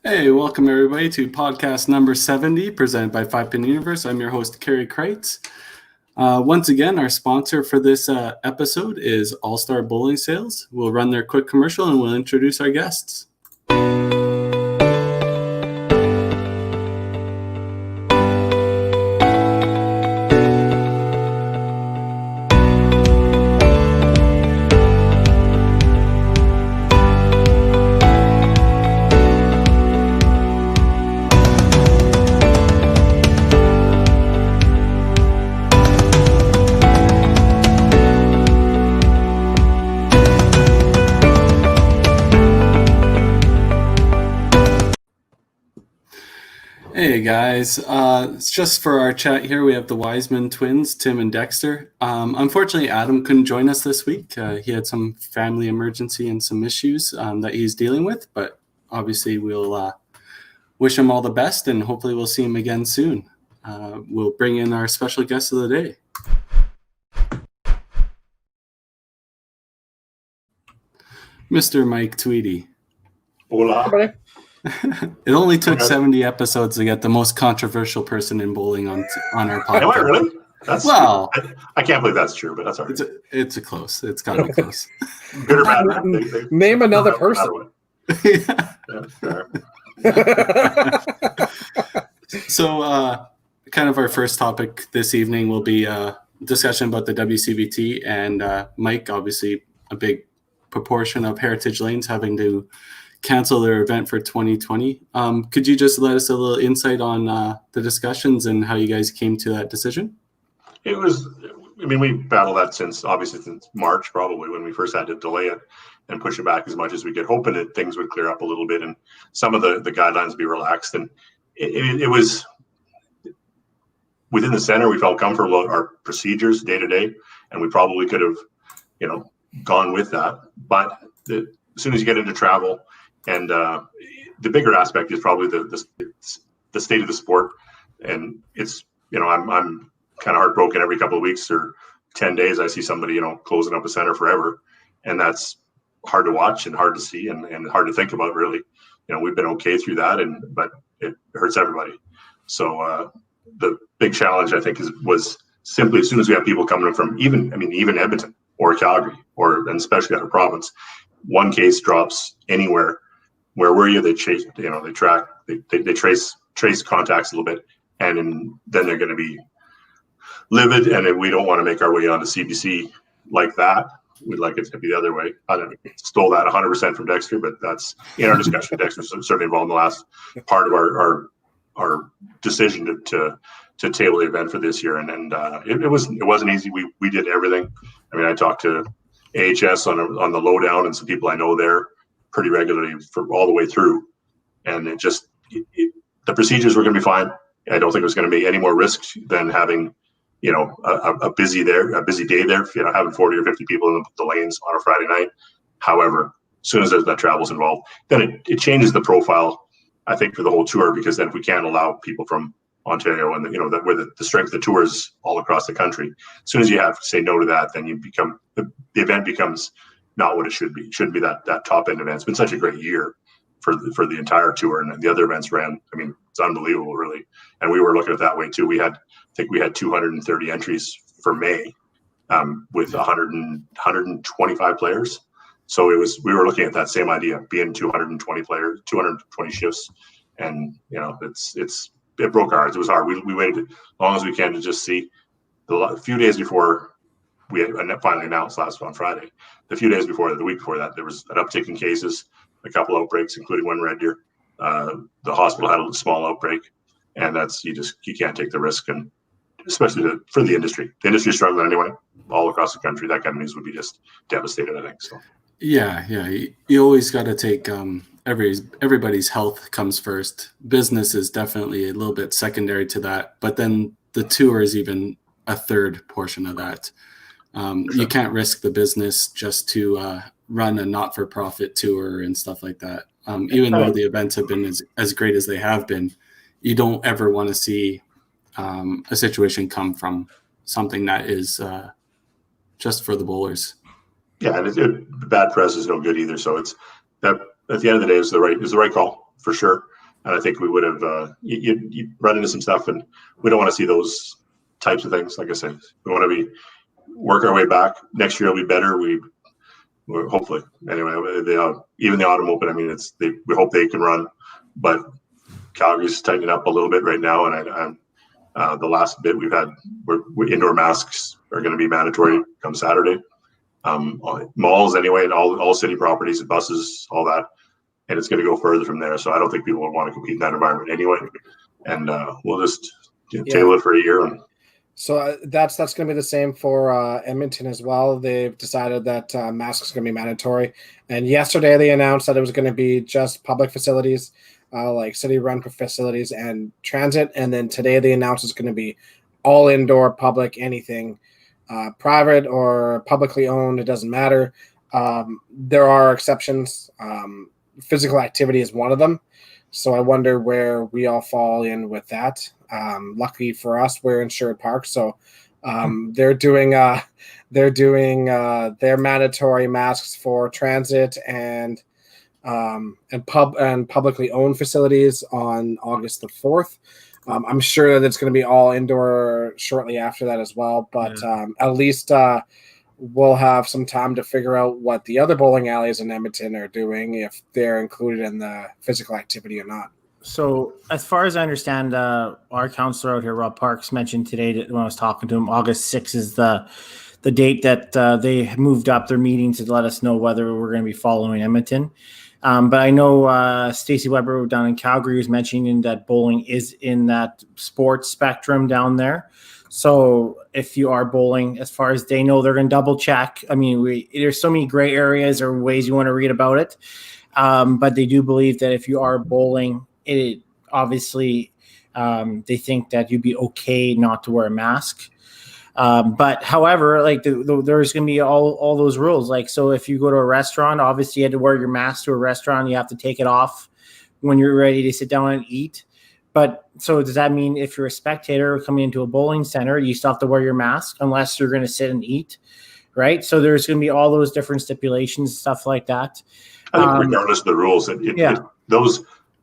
Hey, welcome everybody to podcast number 70, presented by 5 Pin Universe. I'm your host, Kerry Kreitz. Once again, our sponsor for this episode is All-Star Bowling Sales. We'll run their quick commercial and we'll introduce our guests. Hey guys, it's just for our chat here. We have the Wiseman twins, Tim and Dexter. Unfortunately, Adam couldn't join us this week. He had some family emergency and some issues that he's dealing with, but obviously we'll wish him all the best and hopefully we'll see him again soon. We'll bring in our special guest of the day. Mr. Mike Tweedy. Hola. It only took 70 episodes to get the most controversial person in bowling on our podcast. Am I really? That's well, I can't believe that's true, but that's all right. It's a close. It's got to be close. Good or bad? Name another person. So, kind of our first topic this evening will be a discussion about the WCBT and Mike, obviously a big proportion of Heritage Lanes having to cancel their event for 2020. Could you just let us a little insight on the discussions and how you guys came to that decision? It was, we battled that since March, probably, when we first had to delay it and push it back as much as we could, hoping that things would clear up a little bit and some of the guidelines be relaxed. And it was within the center, we felt comfortable about our procedures day to day, and we probably could have, gone with that. But as soon as you get into travel, and the bigger aspect is probably the state of the sport, and it's I'm kind of heartbroken every couple of weeks or 10 days I see somebody closing up a center forever, and that's hard to watch and hard to see and hard to think about, really. We've been okay through that, but it hurts everybody. So the big challenge, I think, was simply as soon as we have people coming from even Edmonton or Calgary and especially out of province, one case drops anywhere. Where were you? They chase, they track, they trace contacts a little bit, and then they're going to be livid. And we don't want to make our way onto CBC like that. We'd like it to be the other way. I stole that 100% from Dexter, but that's in our discussion. Dexter's certainly involved in the last part of our decision to table the event for this year. And it wasn't easy. We did everything. I talked to AHS on the lowdown and some people I know there pretty regularly for all the way through, and the procedures were going to be fine. I don't think it was going to be any more risk than having a busy day there, having 40 or 50 people in the lanes on a Friday night. However, as soon as that travel's involved, then it changes the profile, I think, for the whole tour, because then if we can't allow people from Ontario and where the strength of the tour is all across the country, as soon as you have to say no to that, then you become the event becomes not what it should be. It shouldn't be that top end event. It's been such a great year for the entire tour, and the other events ran. It's unbelievable, really. And we were looking at it that way too. I think we had 230 entries for May, with 125 players. So we were looking at that same idea, being 220 players, 220 shifts, and it broke our hearts. It was hard. We waited as long as we can to just see. A few days before we had finally announced on Friday, the week before that, there was an uptick in cases, a couple outbreaks, including one Red Deer. The hospital had a small outbreak, and that's you can't take the risk, and especially for the industry. The industry's struggling anyway, all across the country. That kind of news would be just devastated, I think. So. Yeah. You always got to take everybody's health comes first. Business is definitely a little bit secondary to that, but then the tour is even a third portion of that. You can't risk the business just to run a not-for-profit tour and stuff like that. Even though the events have been as great as they have been, you don't ever want to see a situation come from something that is just for the bowlers. Yeah, and bad press is no good either. So it's that at the end of the day, is the right call for sure. And I think we would have, you run into some stuff, and we don't want to see those types of things. Like I said, we want to work our way back. Next year will be better. We're hopefully, anyway, even the Autumn Open, I mean, we hope they can run, but Calgary's tightening up a little bit right now. And the last bit indoor masks are going to be mandatory come Saturday. Malls anyway, and all city properties, buses, all that. And it's going to go further from there. So I don't think people would want to compete in that environment anyway. And we'll just table it for a year. And so that's going to be the same for Edmonton as well. They've decided that masks are going to be mandatory. And yesterday they announced that it was going to be just public facilities, like city-run facilities and transit. And then today they announced it's going to be all indoor, public, anything, private or publicly owned. It doesn't matter. There are exceptions. Physical activity is one of them. So I wonder where we all fall in with that. Lucky for us, we're in Sherwood Park, so they're doing their mandatory masks for transit and publicly owned facilities on August the 4th. I'm sure that it's going to be all indoor shortly after that as well, but at least we'll have some time to figure out what the other bowling alleys in Edmonton are doing, if they're included in the physical activity or not. So as far as I understand, our counselor out here, Rob Parks, mentioned today that when I was talking to him, August 6th is the date that they moved up their meeting to let us know whether we're going to be following Edmonton. But I know Stacey Weber down in Calgary was mentioning that bowling is in that sports spectrum down there. So if you are bowling, as far as they know, they're going to double check. I mean, there's so many gray areas or ways you want to read about it. But they do believe that if you are bowling, it obviously they think that you'd be okay not to wear a mask. But however, like there's going to be all those rules. Like, so if you go to a restaurant, obviously you had to wear your mask to a restaurant. You have to take it off when you're ready to sit down and eat. But so does that mean if you're a spectator coming into a bowling center, you still have to wear your mask unless you're going to sit and eat, right? So there's going to be all those different stipulations, stuff like that. I think regardless of the rules,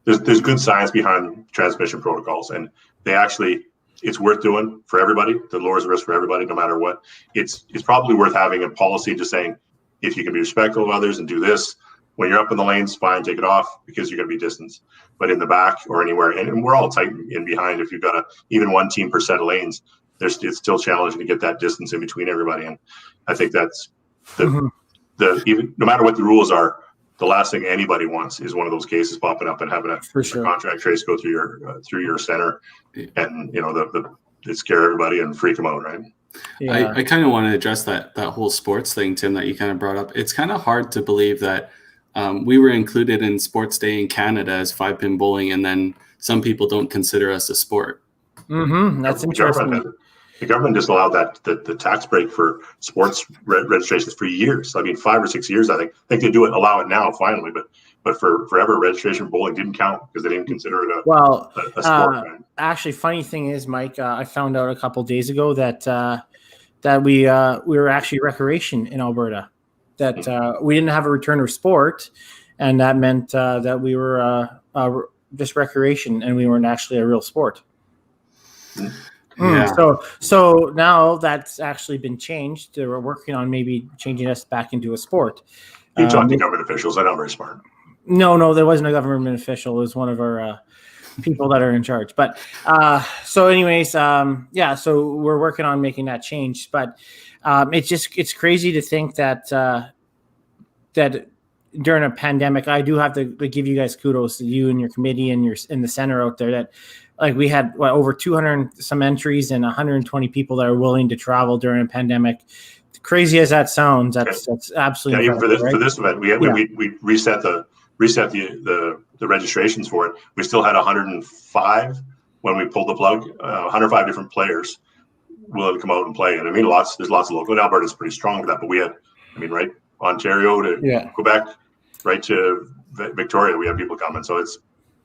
there's good science behind transmission protocols, and it's worth doing for everybody. That lowers the risk for everybody, no matter what. It's probably worth having a policy just saying, if you can be respectful of others and do this, when you're up in the lanes, fine, take it off because you're going to be distanced. But in the back or anywhere, and we're all tight in behind. If you've got even one team per set of lanes, it's still challenging to get that distance in between everybody. And I think that's even no matter what the rules are, the last thing anybody wants is one of those cases popping up and having a contract trace go through your center, and it scare everybody and freak them out, right? Yeah. I kind of want to address that whole sports thing, Tim, that you kind of brought up. It's kind of hard to believe that we were included in Sports Day in Canada as 5-pin bowling, and then some people don't consider us a sport. That's interesting. The government just allowed the tax break for sports registrations for years. I mean, 5 or 6 years, I think. I think they allow it now finally, but for forever, registration for bowling didn't count because they didn't consider it a sport. Actually, funny thing is, Mike, I found out a couple days ago that we were actually recreation in Alberta. That we didn't have a return of sport, and that meant that we were just recreation, and we weren't actually a real sport. Yeah. So now that's actually been changed. We're working on maybe changing us back into a sport. You talk to government officials. They're not very smart. No, there wasn't a government official. It was one of our people that are in charge. But so anyways, so we're working on making that change. But it's crazy to think that during a pandemic, I do have to give you guys kudos to you and your committee and in the center out there that like we had over 200 some entries and 120 people that are willing to travel during a pandemic. Crazy as that sounds, that's absolutely even for this event, we reset the registrations for it. We still had 105 when we pulled the plug. 105 different players willing to come out and play, and I mean there's lots of local. And Alberta's pretty strong with that, but we had, right, Ontario to Quebec, right to Victoria, we have people coming. So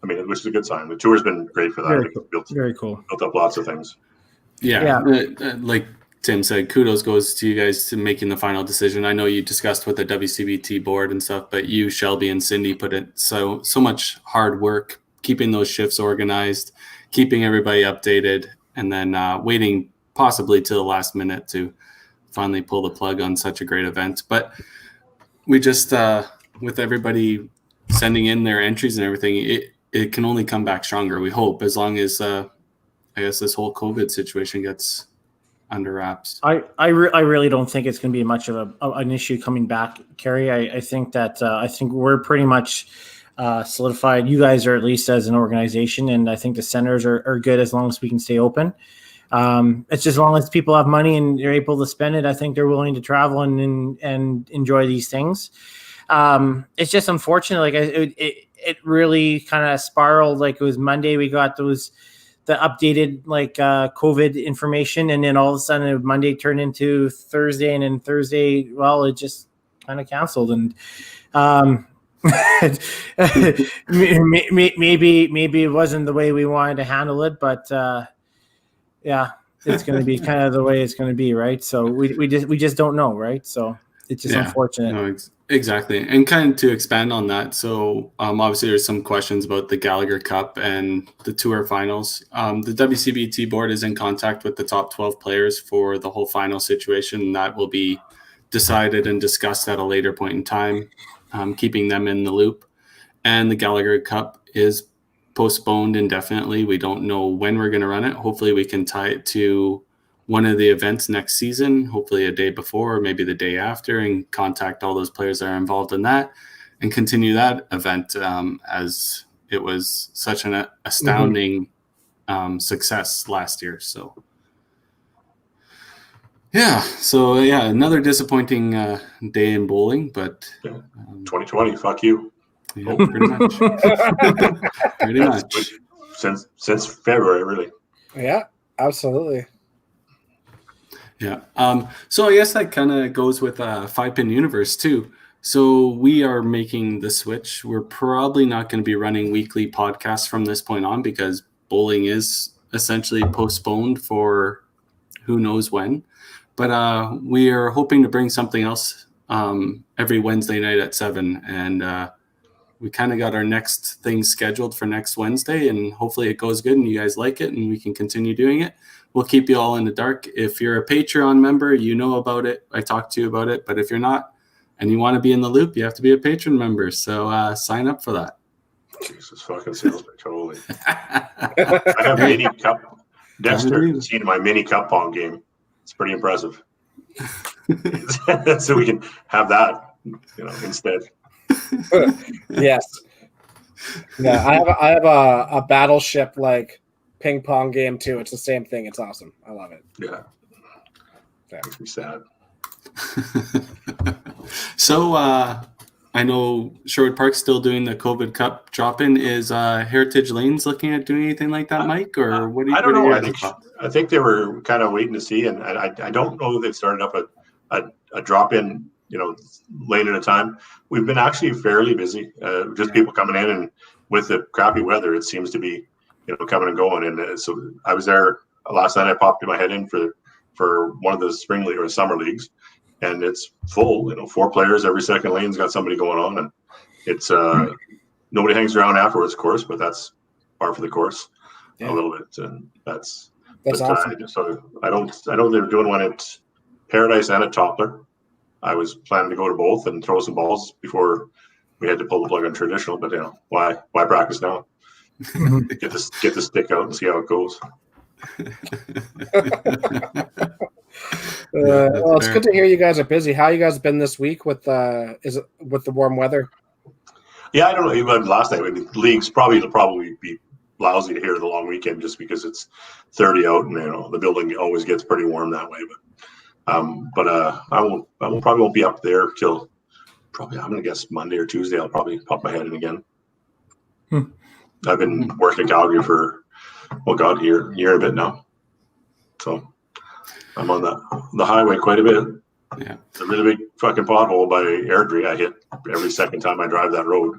which is a good sign. The tour's been great for that. Very cool. Built up lots of things. Yeah. Like Tim said, kudos goes to you guys to making the final decision. I know you discussed with the WCBT board and stuff, but you, Shelby, and Cindy put in so much hard work keeping those shifts organized, keeping everybody updated, and then waiting possibly to the last minute to finally pull the plug on such a great event. But we just, with everybody sending in their entries and everything, it can only come back stronger, we hope, as long as I guess this whole COVID situation gets under wraps. I really don't think it's going to be much of an issue coming back, Kerry. I think that I think we're pretty much solidified. You guys are, at least as an organization, and I think the centers are good as long as we can stay open. It's just as long as people have money and they're able to spend it, I think they're willing to travel and enjoy these things. It's just unfortunate. Like it really kind of spiraled. Like it was Monday, we got the updated COVID information, and then all of a sudden Monday turned into Thursday, and then Thursday, well, it just kind of canceled. And maybe it wasn't the way we wanted to handle it, but yeah, it's going to be kind of the way it's going to be, right? So we just don't know, right? So it's just unfortunate. No, exactly. And kind of to expand on that, so obviously there's some questions about the Gallagher Cup and the tour finals. The WCBT board is in contact with the top 12 players for the whole final situation, and that will be decided and discussed at a later point in time, keeping them in the loop. And the Gallagher Cup is postponed indefinitely. We don't know when we're going to run it. Hopefully we can tie it to one of the events next season, hopefully a day before or maybe the day after, and contact all those players that are involved in that and continue that event as it was such an astounding success last year. So another disappointing day in bowling, but 2020, fuck you. Yeah, pretty much. Pretty much. Since February, really. Yeah, absolutely. Yeah. So I guess that kind of goes with 5-Pin Universe too. So we are making the switch. We're probably not going to be running weekly podcasts from this point on because bowling is essentially postponed for who knows when. But we are hoping to bring something else every Wednesday night at 7. And we kind of got our next thing scheduled for next Wednesday, and hopefully it goes good and you guys like it and we can continue doing it. We'll keep you all in the dark. If you're a Patreon member, you know about it. I talked to you about it. But if you're not and you want to be in the loop, you have to be a patron member. So sign up for that. Jesus fucking sales pitch. Holy. I have a mini cup. Dexter seen my mini cup pong game. It's pretty impressive. So we can have that, instead. Yes. Yeah, I have a battleship ping pong game too. It's the same thing. It's awesome. I love it. Yeah. That makes me sad. So I know Sherwood Park's still doing the COVID Cup drop-in. Is Heritage Lanes looking at doing anything like that, Mike? Or what do you? I don't know. I think they were kind of waiting to see, and I don't know that they've started up a drop-in, lane at a time. We've been actually fairly busy. Just people coming in, and with the crappy weather, it seems to be coming and going. And so I was there last night. I popped my head in for one of the spring league or summer leagues, and it's full. 4 players every second lane's got somebody going on, and it's nobody hangs around afterwards, of course, but that's par for the course a little bit, and that's awesome. So I know they're doing one at Paradise and at Toppler. I was planning to go to both and throw some balls before we had to pull the plug on traditional, but why practice now? Get the stick out and see how it goes. Well, it's good to hear you guys are busy. How you guys been this week with the warm weather? Yeah, I don't know. Even last night, the leagues probably be lousy to hear the long weekend just because it's 30 out and the building always gets pretty warm that way. But I probably won't be up there till probably, I'm gonna guess Monday or Tuesday. I'll probably pop my head in again. I've been working in Calgary for a year and a bit now, so I'm on the highway quite a bit. Yeah, it's a really big fucking pothole by Airdrie. I hit every second time I drive that road.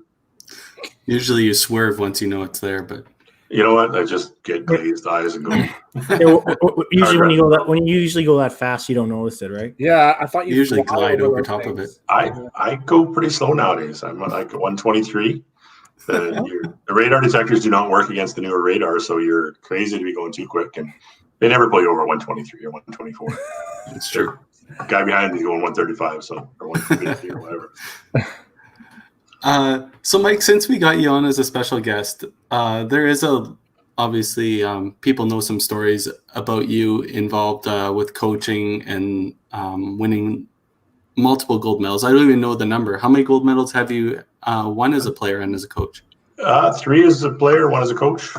Usually you swerve once you know it's there, but you know what? I just get glazed eyes and go. Usually when you usually go that fast, you don't notice it, right? Yeah, I thought you usually glide over top of it. I go pretty slow nowadays. I'm like 123, The radar detectors do not work against the newer radar, so you're crazy to be going too quick, and they never pull you over 123 or 124. It's true. Guy behind me going 135, so or 150 or whatever. So Mike, since we got you on as a special guest, there is obviously people know some stories about you involved with coaching and winning multiple gold medals. I don't even know the number. How many gold medals have you won as a player and as a coach? 3 as a player, 1 as a coach.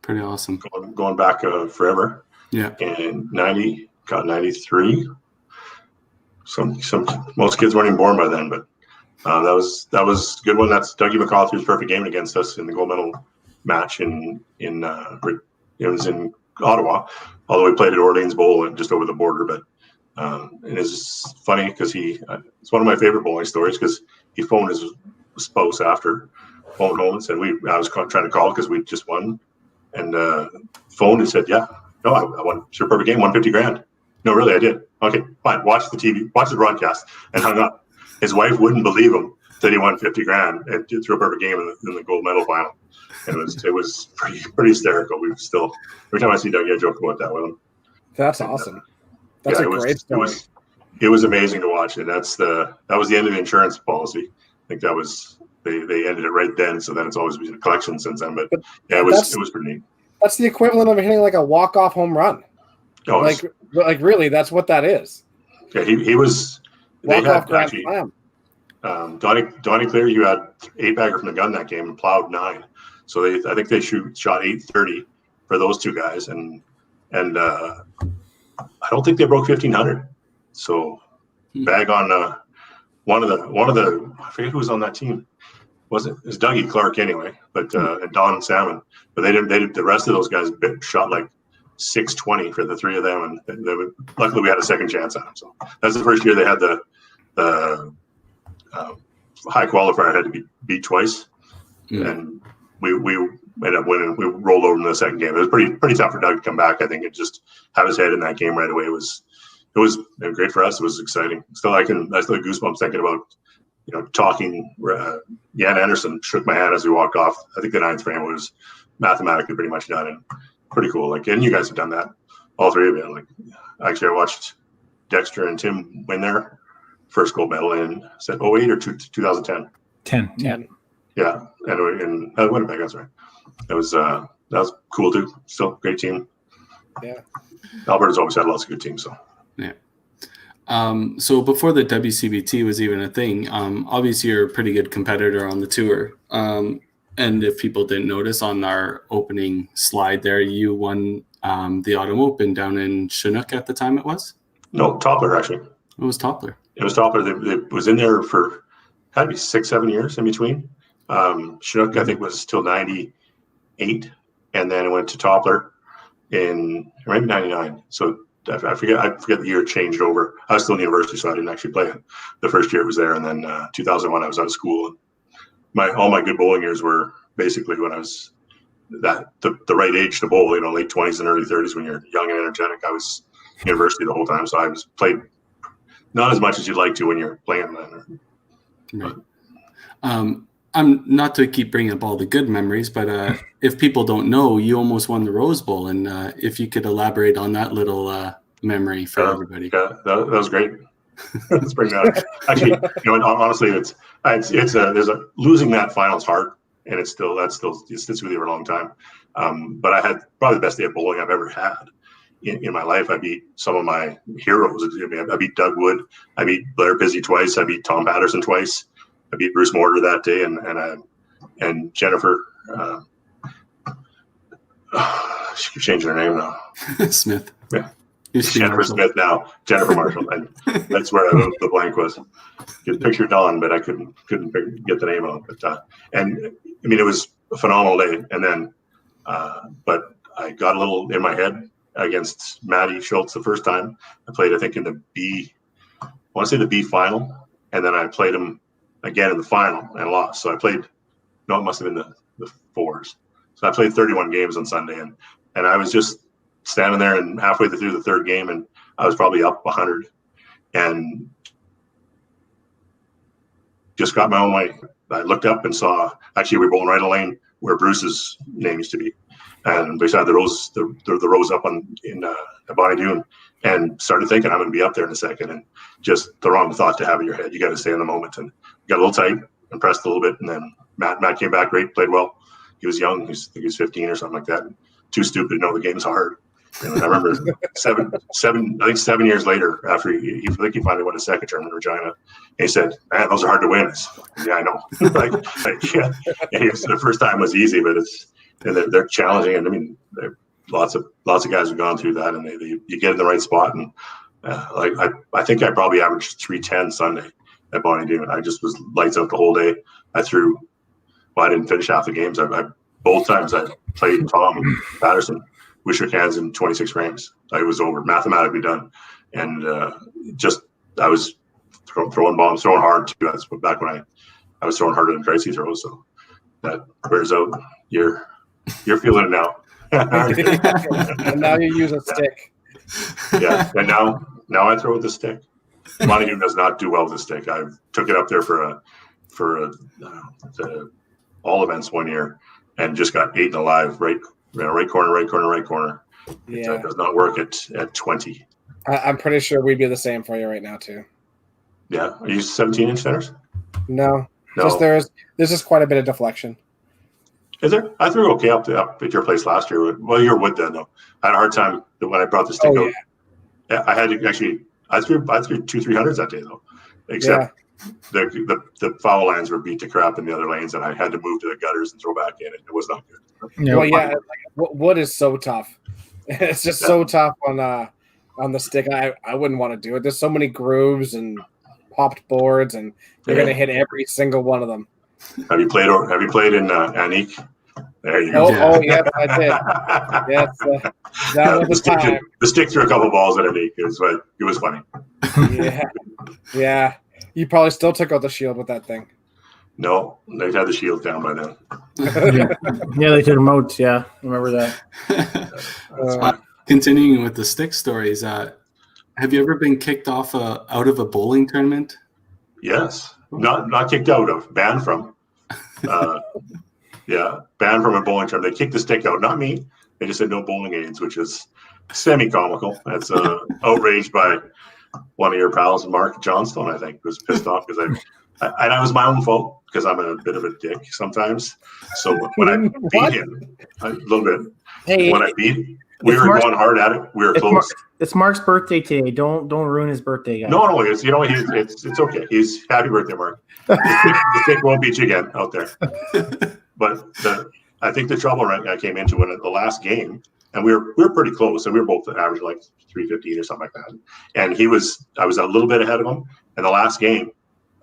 Pretty awesome. Going back forever. Yeah. And 90, got 93. Some most kids weren't even born by then, but that was a good one. That's Dougie McCauley's perfect game against us in the gold medal match it was in Ottawa, although we played at Orleans Bowl and just over the border. But it is funny because it's one of my favorite bowling stories because he phoned his spouse after, phoned home and said I was trying to call because we just won, and phoned and said, yeah, no, I won. It's your perfect game, won $50,000. No, really, I did. Okay, fine. Watch the TV, watch the broadcast, and hung up. His wife wouldn't believe him that he won $50,000 and threw a perfect game in the gold medal final. And it was pretty hysterical. We still, every time I see Doug, I joke about that with him. That's awesome. That's a great story. It was amazing to watch, and that was the end of the insurance policy. I think that was they ended it right then. So then it's always been a collection since then. But yeah, it was pretty neat. That's the equivalent of hitting like a walk-off home run. Oh, like really, that's what that is. Yeah, he was. They Walk-off had grand actually slam. Donnie Cleary, you had 8-bagger from the gun that game and plowed 9. So I think they shot 830 for those 2 guys, and I don't think they broke 1,500. So bag on one of the I forget who was on that team. It was Dougie Clark anyway, but and Don Salmon. But they didn't. The rest of those guys shot like 620 for the 3 of them, and luckily we had a second chance on them. So that's the first year they had the high qualifier had to be beat twice, and we ended up winning. We rolled over in the second game. It was pretty tough for Doug to come back. I think it just have his head in that game right away was great for us. It was exciting. I still have goosebumps thinking about talking. Jan Anderson shook my hand as we walked off. I think the 9th frame was mathematically pretty much done, and pretty cool. And you guys have done that, all 3 of you. Actually, I watched Dexter and Tim win their first gold medal in 2008 or 2010. 10. Yeah, and in Winnipeg, that's right. That was cool too. Still a great team. Yeah, Alberta's always had lots of good teams. So yeah. So before the WCBT was even a thing, obviously you're a pretty good competitor on the tour. And if people didn't notice on our opening slide there, you won the Autumn Open down in Chinook at the time. It was? No, Toppler actually. It was Toppler. It was Toppler. It was in there for had to be 6-7 years in between. Chinook I think was till 98, and then it went to Toppler in maybe 99. So I forget the year it changed over. I was still in university, so I didn't actually play it. The first year it was there, and then 2001 I was out of school. And all my good bowling years were basically when I was the right age to bowl. Late 20s and early 30s when you're young and energetic. I was university the whole time, so I was played not as much as you'd like to when you're playing then. Right. I'm not to keep bringing up all the good memories, but if people don't know, you almost won the Rose Bowl, and if you could elaborate on that little memory for everybody. Yeah, that was great. Let's bring that up. Actually, honestly, there's losing that final is hard, and it sits with you for a long time. But I had probably the best day of bowling I've ever had in my life. I beat some of my heroes. I beat Doug Wood. I beat Blair Pizzey twice. I beat Tom Patterson twice. I beat Bruce Mortar that day, and Jennifer. She keeps changing her name now. Smith. Yeah. Jennifer Smith now. Jennifer Marshall. And that's where the blank was. Could picture Dawn, but I couldn't get the name out. But it was a phenomenal day. And then, but I got a little in my head against Matty Schultz the first time. I played, I think, in the B. I want to say the B final, and then I played him again in the final and lost. So I played. No, it must have been the 4s. So I played 31 games on Sunday, and I was just standing there and halfway through the 3rd game, and I was probably up 100. And just got my own way. I looked up and saw, actually, we were bowling right in a lane where Bruce's name used to be. And beside the rose, the rose up in Bonnie Doon, and started thinking I'm going to be up there in a second. And just the wrong thought to have in your head. You got to stay in the moment. And got a little tight and pressed a little bit. And then Matt came back great, played well. He was young. I think he was 15 or something like that. Too stupid to know the game's hard. And I remember 7 years later, after he finally won a second term in Regina, he said, "Man, those are hard to win." Yeah, I know. Yeah. The first time was easy, but they're challenging. And I mean, lots of guys have gone through that, and you get in the right spot. And I think I probably averaged 310 Sunday at Bonnie Doon. I just was lights out the whole day. I didn't finish half the games. Both times I played Tom Patterson. We shook hands in 26 frames. It was over, mathematically done. And I was throwing bombs, throwing hard too. That's back when I was throwing harder than Tracy throws. So that wears out. You're feeling it now. And now you use a stick. Yeah, and now I throw with the stick. Montague does not do well with the stick. I took it up there for the all events one year and just got 8 and alive, right corner. Yeah. It does not work at 20. I'm pretty sure we'd be the same for you right now too. Yeah, are you 17-inch centers? No. Just there's just quite a bit of deflection. Is there? I threw okay up at your place last year. Well, you're wood then though. I had a hard time when I brought the stick out. Yeah. I had to actually. I threw 200-300s that day though, except the foul lines were beat to crap in the other lanes, and I had to move to the gutters and throw back in. It was not good. Yeah. Well, yeah, wood is so tough. It's just so tough on the stick. I wouldn't want to do it. There's so many grooves and popped boards, and you're gonna hit every single one of them. Have you played in Anique? There you go. Oh, yes, I did. Yes, that was the time. The stick threw a couple balls at Anique. It was funny. Yeah. You probably still took out the shield with that thing. No, they had the shield down by then. Yeah, they took them out. Yeah, remember that. Continuing with the stick stories, have you ever been kicked off out of a bowling tournament? Yes, not kicked out of, banned from. Banned from a bowling tournament. They kicked the stick out, not me. They just said no bowling aids, which is semi-comical. That's outraged by one of your pals, Mark Johnstone, I think, was pissed off because I was my own fault because I'm a bit of a dick sometimes. So when I beat him a little bit, we were going hard at it. We were close. It's Mark's birthday today. Don't ruin his birthday, guys. No, it's okay. He's happy birthday, Mark. The stick won't beat you again out there. But I think the trouble I came into in the last game, and we were pretty close, and we were both average like 315 or something like that. And I was a little bit ahead of him. In the last game,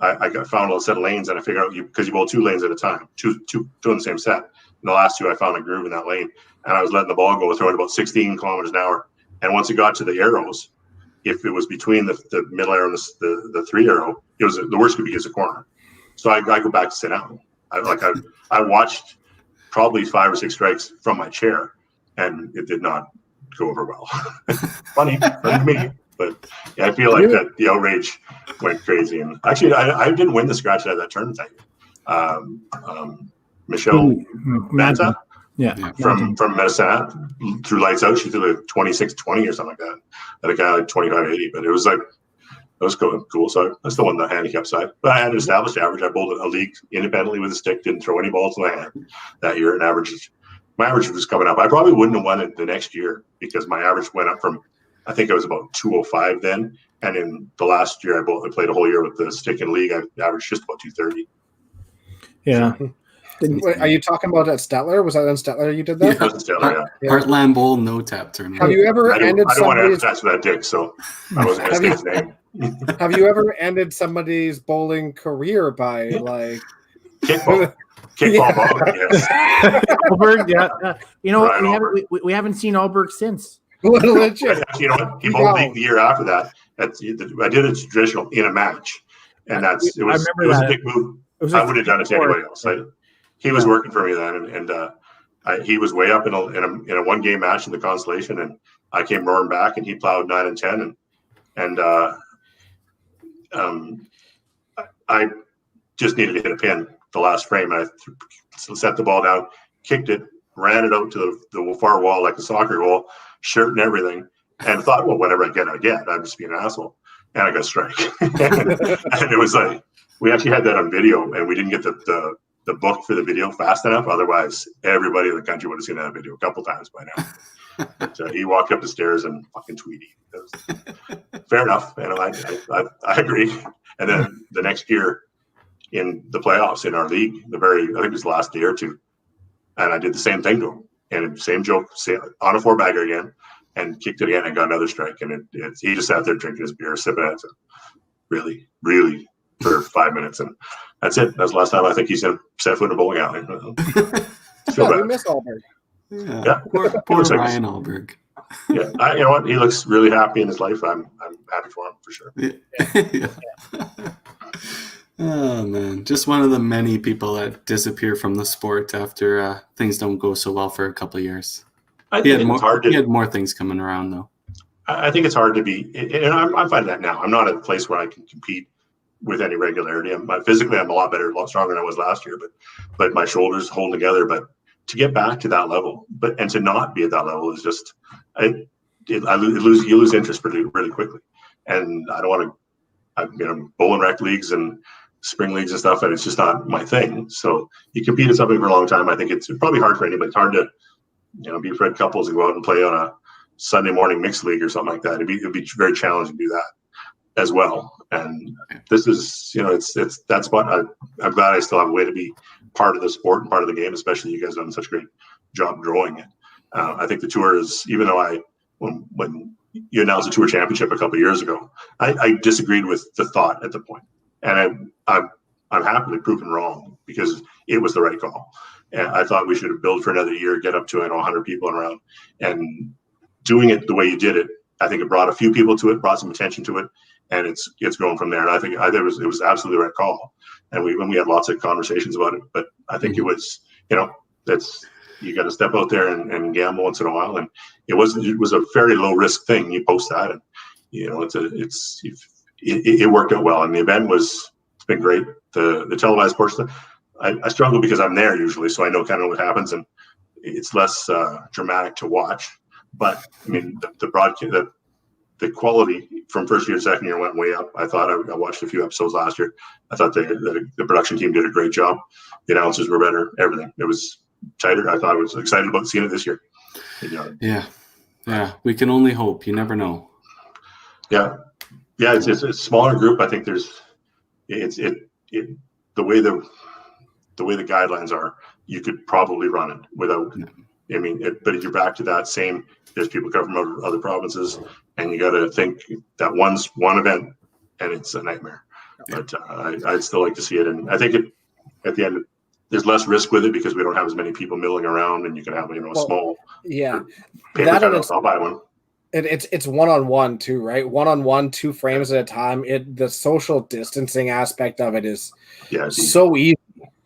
I found a set of lanes, and I figured out because you bowl 2 lanes at a time, two in the same set. In the last 2, I found a groove in that lane, and I was letting the ball go, throwing about 16 kilometers an hour. And once it got to the arrows, if it was between the middle arrow and the 3 arrow, it was the worst could be is a corner. So I go back to sit down. I watched probably 5 or 6 strikes from my chair, and it did not go over well. funny to me, but yeah, I feel like that the outrage went crazy. And actually, I didn't win the scratch out of that tournament that year. Michelle Manta, from Medicine threw lights out. She threw like 26-20 or something like that. At a guy like 25-80, but it was cool. So I still won the handicap side, but I had an established average. I bowled a league independently with a stick, didn't throw any balls to my hand that year, and my average was coming up. I probably wouldn't have won it the next year because my average went up from, I think I was about 205 then, and in the last year I played a whole year with the stick in league. I averaged just about 230. Yeah. Wait, are you talking about at Stetler? Was that in Stetler you did that? Yeah, Stetler, yeah. Heartland Bowl no tap tournament. Have you ever ended I don't want to somebody's? advertise for that dick, so I wasn't going to say his name. Have you ever ended somebody's bowling career by like Kickball, yes. Alberg, yeah. You know, Right, we haven't seen Alberg since. legit? You know what? He bowled league the year after that. I did a traditional in a match, and it was a big move. I would have done it to anybody else. He was working for me then, and he was way up in a 1-game match in the Constellation, and I came roaring back, and he plowed 9 and 10, and just needed to hit a pin the last frame. And I set the ball down, kicked it, ran it out to the far wall like a soccer goal, shirt and everything, and thought, well, whatever I get, I'm just being an asshole. And I got a strike. And it was like, we actually had that on video, and we didn't get the book for the video fast enough. Otherwise, everybody in the country would have seen that video a couple times by now. But he walked up the stairs and fucking Tweedy. Fair enough. And I agree. And then the next year in the playoffs in our league, I think it was the last day or two, and I did the same thing to him. And same joke, on a 4-bagger again, and kicked it again and got another strike. And he just sat there drinking his beer, sipping it. Really, really for 5 minutes. And that's it. That's the last time I think he set foot in a bowling alley. We miss Alberg. Yeah. Poor Ryan Alberg. Yeah. You know what? He looks really happy in his life. I'm happy for him, for sure. Yeah. Oh, man. Just one of the many people that disappear from the sport after things don't go so well for a couple of years. He had more things coming around, though. I think it's hard to be, and I'm finding that now. I'm not at a place where I can compete with any regularity. Physically, I'm a lot better, a lot stronger than I was last year, but my shoulders hold together. But to get back to that level, and to not be at that level is just, you lose interest really, really quickly. And I don't want to, I've been in bowling rec leagues and spring leagues and stuff, and it's just not my thing. So you compete at something for a long time. I think it's probably hard for anybody. It's hard to, be Fred Couples and go out and play on a Sunday morning mixed league or something like that. It'd be very challenging to do that as well. And this is, that's what I'm glad I still have a way to be part of the sport and part of the game, especially you guys have done such a great job growing it. I think the tour is, even though when you announced the tour championship a couple of years ago, I disagreed with the thought at the point. And I'm happily proven wrong because it was the right call. And I thought we should have built for another year, get up to 100 people around, and doing it the way you did it. I think it brought a few people to it, brought some attention to it, and it's grown from there. And I think it was absolutely the right call. And we had lots of conversations about it, but I think it was, that's, you got to step out there and gamble once in a while. And it was a very low risk thing. You post that, and it worked out well. And the event it's been great. The televised portion, I struggle because I'm there usually, so I know kind of what happens, and it's less dramatic to watch. But I mean, the broadcast, the quality from first year to second year went way up. I thought I watched a few episodes last year. I thought the production team did a great job. The announcers were better. Everything. It was tighter. I thought I was excited about seeing it this year. Yeah. We can only hope. You never know. Yeah. It's a smaller group. I think the way the guidelines are, you could probably run it without. I mean, but if you're back to that same, there's people coming from other provinces, and you got to think that one's one event, and it's a nightmare. But I'd still like to see it, and I think at the end, there's less risk with it because we don't have as many people milling around, and you can have a small. Yeah, paper cutout. I'll buy one. It's one-on-one too, right? One-on-one, 2 frames at a time. The social distancing aspect of it is so easy,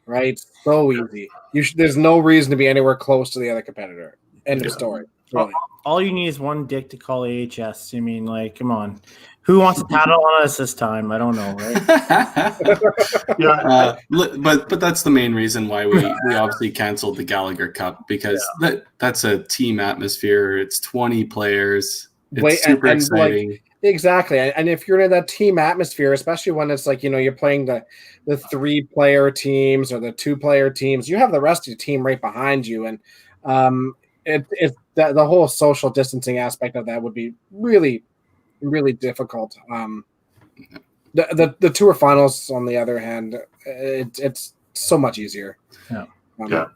right? So easy. There's no reason to be anywhere close to the other competitor. End of story. Really. All you need is one dick to call AHS. I mean, come on. Who wants to paddle on us this time? I don't know, right? But that's the main reason why we obviously canceled the Gallagher Cup, because that's a team atmosphere. It's 20 players. It's super exciting. Exactly. And if you're in that team atmosphere, especially when it's you're playing the 3-player teams or the 2-player teams, you have the rest of your team right behind you. And the whole social distancing aspect of that would be really, really difficult. The tour finals, on the other hand, it's so much easier. I tell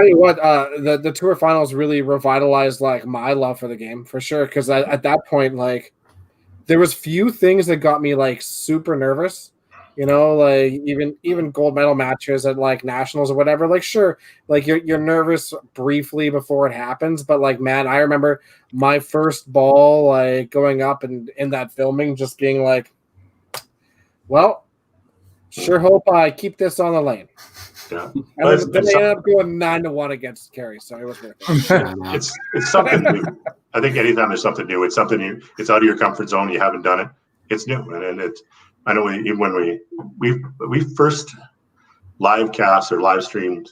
you what, the tour finals really revitalized my love for the game for sure. Because at that point, there was few things that got me super nervous. Even gold medal matches at nationals or whatever. Sure, you're nervous briefly before it happens, but man, I remember my first ball going up and in that filming just being well, sure hope I keep this on the lane. Yeah, and then they ended up going 9-1 against Kerry, so it was worth it. It's something new. I think anytime there's something new, it's something new. It's out of your comfort zone. You haven't done it. It's new, and I know when we first live cast or live streamed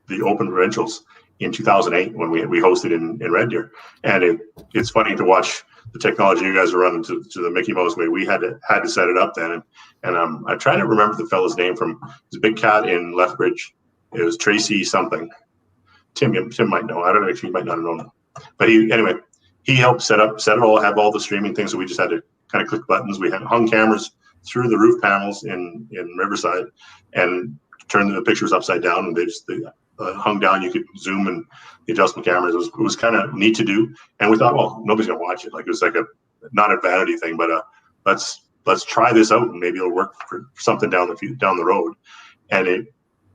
the Open Provincials in 2008 when we hosted in Red Deer, and it's funny to watch the technology you guys are running to the Mickey Mouse way. We had to set it up then, and I try to remember the fellow's name from his big cat in Lethbridge. It was Tracy something. Tim might know. I don't know if he might not have known, but he helped set it all, have all the streaming things. So we just had to kind of click buttons. We had hung cameras through the roof panels in Riverside and turned the pictures upside down, and they hung down. You could zoom and the adjustment cameras. It was kind of neat to do, and we thought, well, nobody's gonna watch it. Like, it was like not a vanity thing, but let's try this out and maybe it'll work for something down the road. And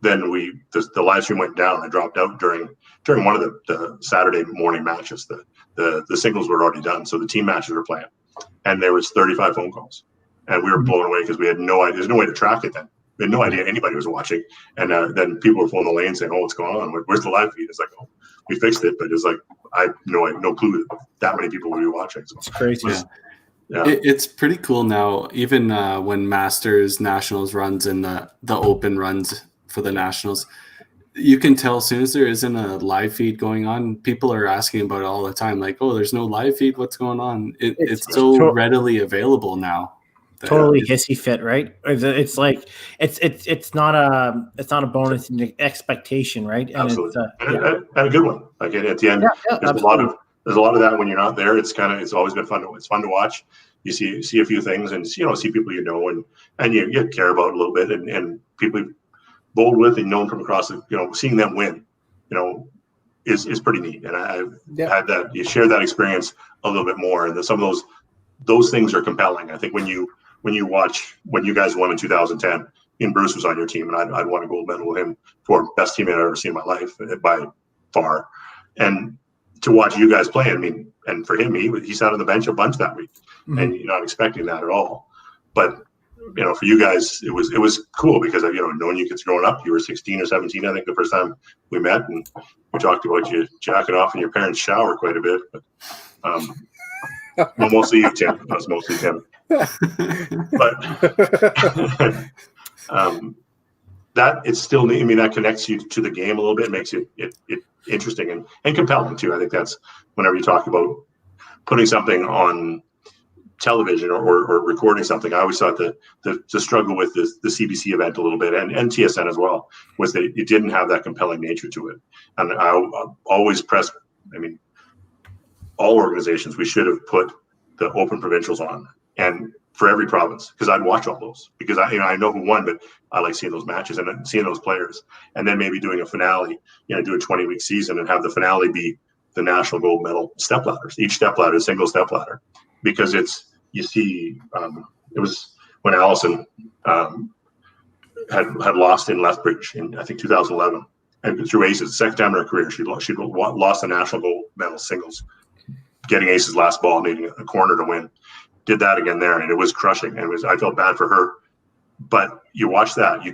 then the live stream went down. I dropped out during one of the Saturday morning matches. The singles were already done, so the team matches were playing, and there was 35 phone calls, and we were blown away because we had no idea. There's no way to track it then. We had no idea anybody was watching, and then people were phoning the lane saying, "Oh, what's going on? Where's the live feed?" It's like, "Oh, we fixed it," but it's like I have no clue that many people would be watching. So it's crazy. Yeah. It's pretty cool now. Even when Masters Nationals runs and the Open runs for the Nationals, you can tell as soon as there isn't a live feed going on, people are asking about it all the time. Like, "Oh, there's no live feed. What's going on?" It's so readily available now. Totally hissy fit, right? It's like it's not a bonus expectation, right? And absolutely, and a good one. Like at the end, there's a lot of that when you're not there. It's always been fun. It's fun to watch. You see a few things, and see people and you care about a little bit, and people you've bowled with and known from across the, seeing them win, is pretty neat. And I've had that. You share that experience a little bit more, and some of those things are compelling. I think when you watch when you guys won in 2010, and Bruce was on your team, and I'd won a gold medal with him for best team I've ever seen in my life by far. And to watch you guys play, I mean, and for him, he sat on the bench a bunch that week, and you're not expecting that at all. But for you guys, it was cool because I've known you kids growing up. You were 16 or 17, I think, the first time we met, and we talked about you jacking off in your parents' shower quite a bit. But well, mostly you, Tim. That was mostly Tim. But that it's still, I mean, that connects you to the game a little bit, makes it interesting and compelling too. I think that's whenever you talk about putting something on television or recording something. I always thought that the struggle with the CBC event a little bit and TSN as well was that it didn't have that compelling nature to it. And I always press, I mean, all organizations, we should have put the Open Provincials on, and for every province, because I'd watch all those because I know who won, but I like seeing those matches and seeing those players, and then maybe doing a finale, do a 20-week season and have the finale be the national gold medal step ladders. Each step ladder is a single step ladder, because it was when Allison had lost in Lethbridge in I think 2011, and through aces, second time in her career, she lost the national gold medal singles, getting aces last ball, needing a corner to win. Did that again there, and it was crushing. I felt bad for her, but you watch that, it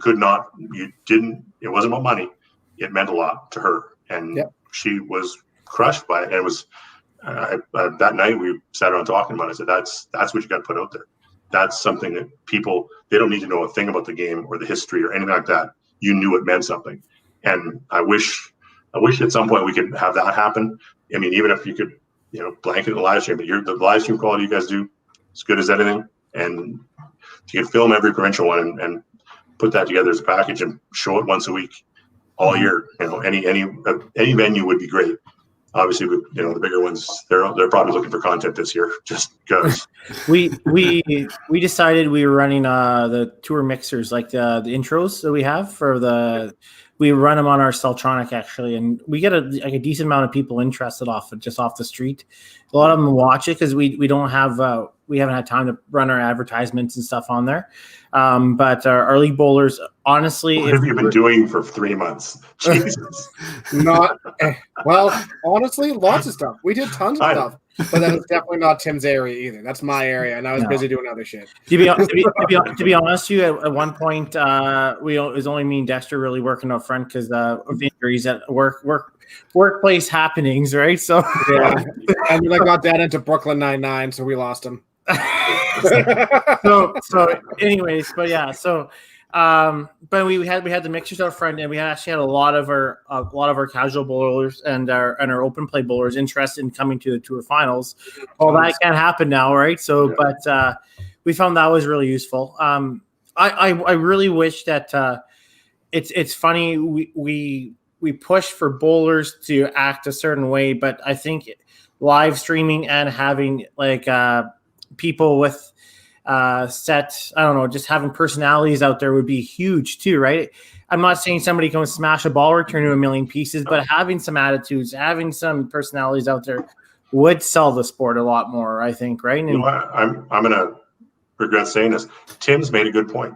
wasn't about money. It meant a lot to her, and she was crushed by it. And it was that night we sat around talking about it. I said, that's what you got to put out there. That's something that people, they don't need to know a thing about the game or the history or anything like that. You knew it meant something. And I wish at some point we could have that happen. I mean, even if you could, blanket the live stream, but the live stream quality you guys do as good as anything. And if you could film every provincial one and put that together as a package and show it once a week all year, any venue would be great. Obviously, the bigger ones, they're probably looking for content this year, just because. we decided we were running the tour mixers, like the intros that we have we run them on our Celtronic actually, and we get a decent amount of people interested off the street. A lot of them watch it because we don't have we haven't had time to run our advertisements and stuff on there. But our league bowlers, honestly, what have you been doing for 3 months? Jesus. Honestly, lots of stuff. We did tons of stuff, but that is definitely not Tim's area either. That's my area, and I was busy doing other shit. To be honest with you, at one point, it was only me and Dexter really working up front because of injuries at workplace happenings, right? So and I got that into Brooklyn Nine-Nine, so we lost him. So anyways, but yeah, so but we had the mixers out front, and we actually had a lot of our casual bowlers and our open play bowlers interested in coming to the tour finals. Well, that can't happen now, right? So, yeah. But we found that was really useful. I really wish that it's funny we push for bowlers to act a certain way, but I think live streaming and having like people with just having personalities out there would be huge too, right? I'm not saying somebody can smash a ball return to a million pieces, but having some attitudes, having some personalities out there would sell the sport a lot more, I think, right? And, you know, I'm gonna regret saying this. Tim's made a good point.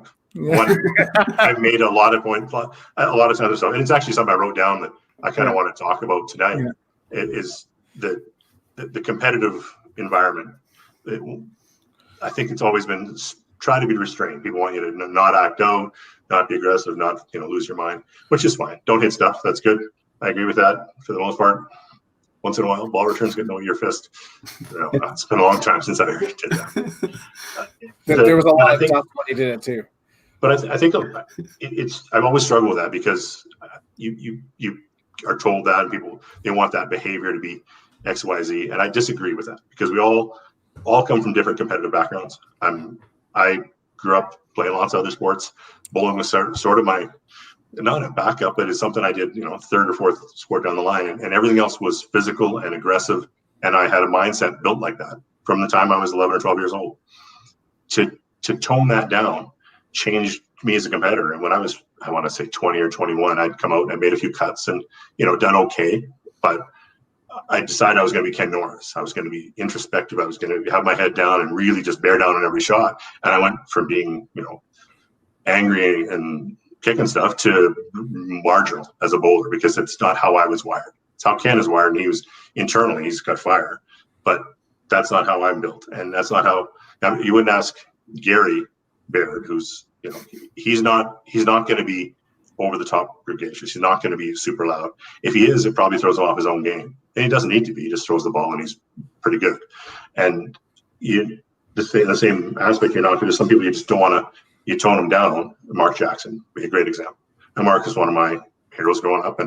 I've made a lot of points, a lot of times, and it's actually something I wrote down that I kind of want to talk about tonight. Yeah. It is the competitive environment. I think it's always been try to be restrained. People want you to not act out, not be aggressive, not lose your mind, which is fine. Don't hit stuff. That's good. I agree with that for the most part. Once in a while, ball returns get no your fist. It's been a long time since I did that. There was a lot of stuff when he did it too. But I think I've always struggled with that because you are told that and people, they want that behavior to be X, Y, Z. And I disagree with that because we all come from different competitive backgrounds. I grew up playing lots of other sports. Bowling was sort of my, not a backup, but it's something I did, third or fourth sport down the line. And everything else was physical and aggressive. And I had a mindset built like that from the time I was 11 or 12 years old. To tone that down changed me as a competitor. And when I was, I want to say 20 or 21, I'd come out and I made a few cuts and, done okay. But I decided I was going to be Ken Norris. I was going to be introspective. I was going to have my head down and really just bear down on every shot. And I went from being, angry and kicking stuff to marginal as a bowler because it's not how I was wired. It's how Ken is wired, and he was internally, he's got fire. But that's not how I'm built. And that's not how, you wouldn't ask Gary Baird, who's, he's not going to be over the top gregarious. He's not going to be super loud. If he is, it probably throws him off his own game. And he doesn't need to be. He just throws the ball and he's pretty good. And the same aspect, there's some people you just don't want to, you tone them down. Mark Jackson would be a great example. And Mark is one of my heroes growing up.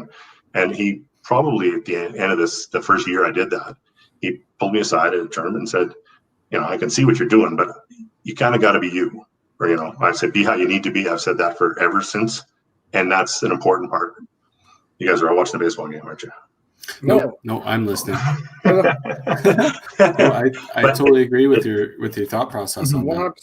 And he probably at the end of the first year I did that, he pulled me aside at a tournament and said, I can see what you're doing, but you kind of got to be you. Or, I said, be how you need to be. I've said that forever since. And that's an important part. You guys are all watching the baseball game, aren't you? No, I'm listening. No, I totally agree with your thought process on 100%.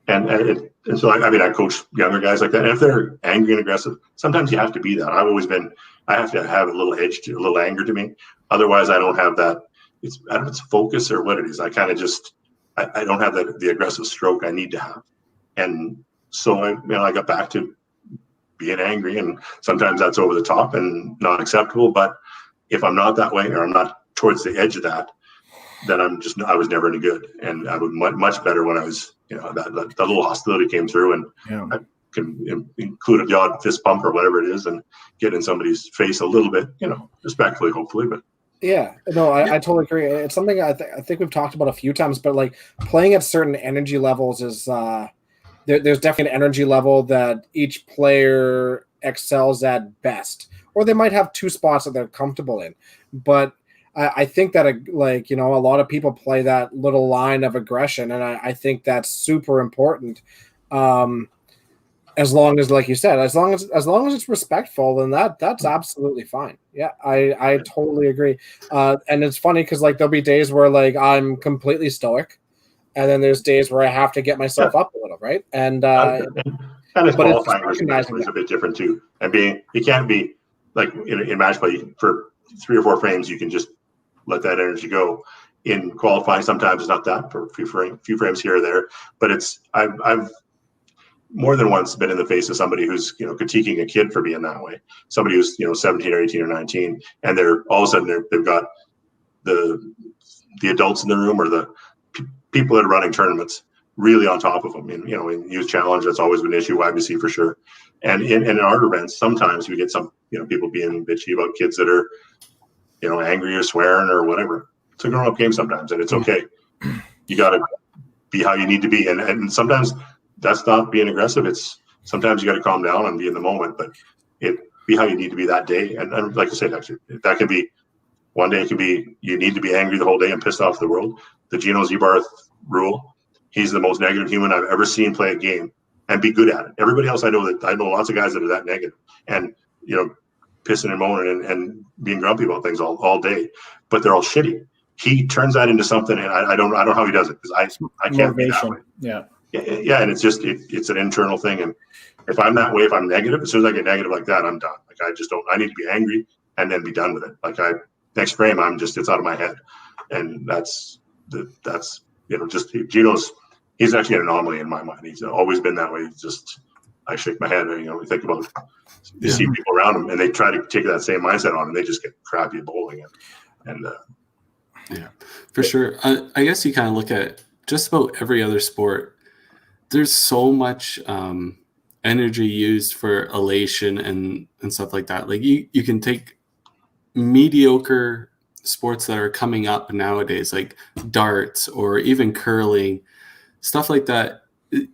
That. And so, I coach younger guys like that. And if they're angry and aggressive, sometimes you have to be that. I've always been, I have to have a little edge to a little anger to me. Otherwise, I don't have that. I don't know if it's focus or what it is. I kind of just, I don't have the aggressive stroke I need to have. And so I got back to being angry, and sometimes that's over the top and not acceptable. But if I'm not that way, or I'm not towards the edge of that, then I was never any good. And I was much better when I was, that little hostility came through, and I can include the odd fist bump or whatever it is, and get in somebody's face a little bit, respectfully, hopefully, but. Yeah, no, I totally agree. It's something I think we've talked about a few times, but like playing at certain energy levels is, there's definitely an energy level that each player excels at best, or they might have two spots that they're comfortable in. But I think that a lot of people play that little line of aggression, and I think that's super important. As long as, like you said, as long as it's respectful, then that's absolutely fine. Yeah, I totally agree. And it's funny because there'll be days where I'm completely stoic, and then there's days where I have to get myself up a little, right? And it's qualifying is a bit different too. And you can't be in match play for 3 or 4 frames. You can just let that energy go. In qualifying, sometimes it's not that for a few frames here or there. But I've more than once been in the face of somebody who's critiquing a kid for being that way. Somebody who's 17 or 18 or 19, and they're all of a sudden they've got the adults in the room or the people that are running tournaments really on top of them. In youth challenge, that's always been an issue. YBC for sure. And in our events, sometimes we get some people being bitchy about kids that are angry or swearing or whatever. It's a grown-up game sometimes, and it's okay. You got to be how you need to be. And sometimes that's not being aggressive. It's sometimes you got to calm down and be in the moment, but be how you need to be that day. And like I said, actually, that can be one day. It can be you need to be angry the whole day and pissed off the world. The Gino Zebarth rule. He's the most negative human I've ever seen play a game and be good at it. Everybody else I know lots of guys that are that negative and, pissing and moaning and being grumpy about things all day, but they're all shitty. He turns that into something, and I don't know how he does it, because I can't be that way. Yeah, and it's just it's an internal thing. And if I'm that way, if I'm negative, as soon as I get negative like that, I'm done. Like I just don't. I need to be angry and then be done with it. Like next frame, it's out of my head, and that's just Gino's. He's actually an anomaly in my mind. He's always been that way. I shake my head. We think about you see people around him, and they try to take that same mindset on, and they just get crappy at bowling. Yeah, for sure. I guess you kind of look at just about every other sport. There's so much energy used for elation and stuff like that. Like you can take mediocre sports that are coming up nowadays, like darts or even curling, stuff like that.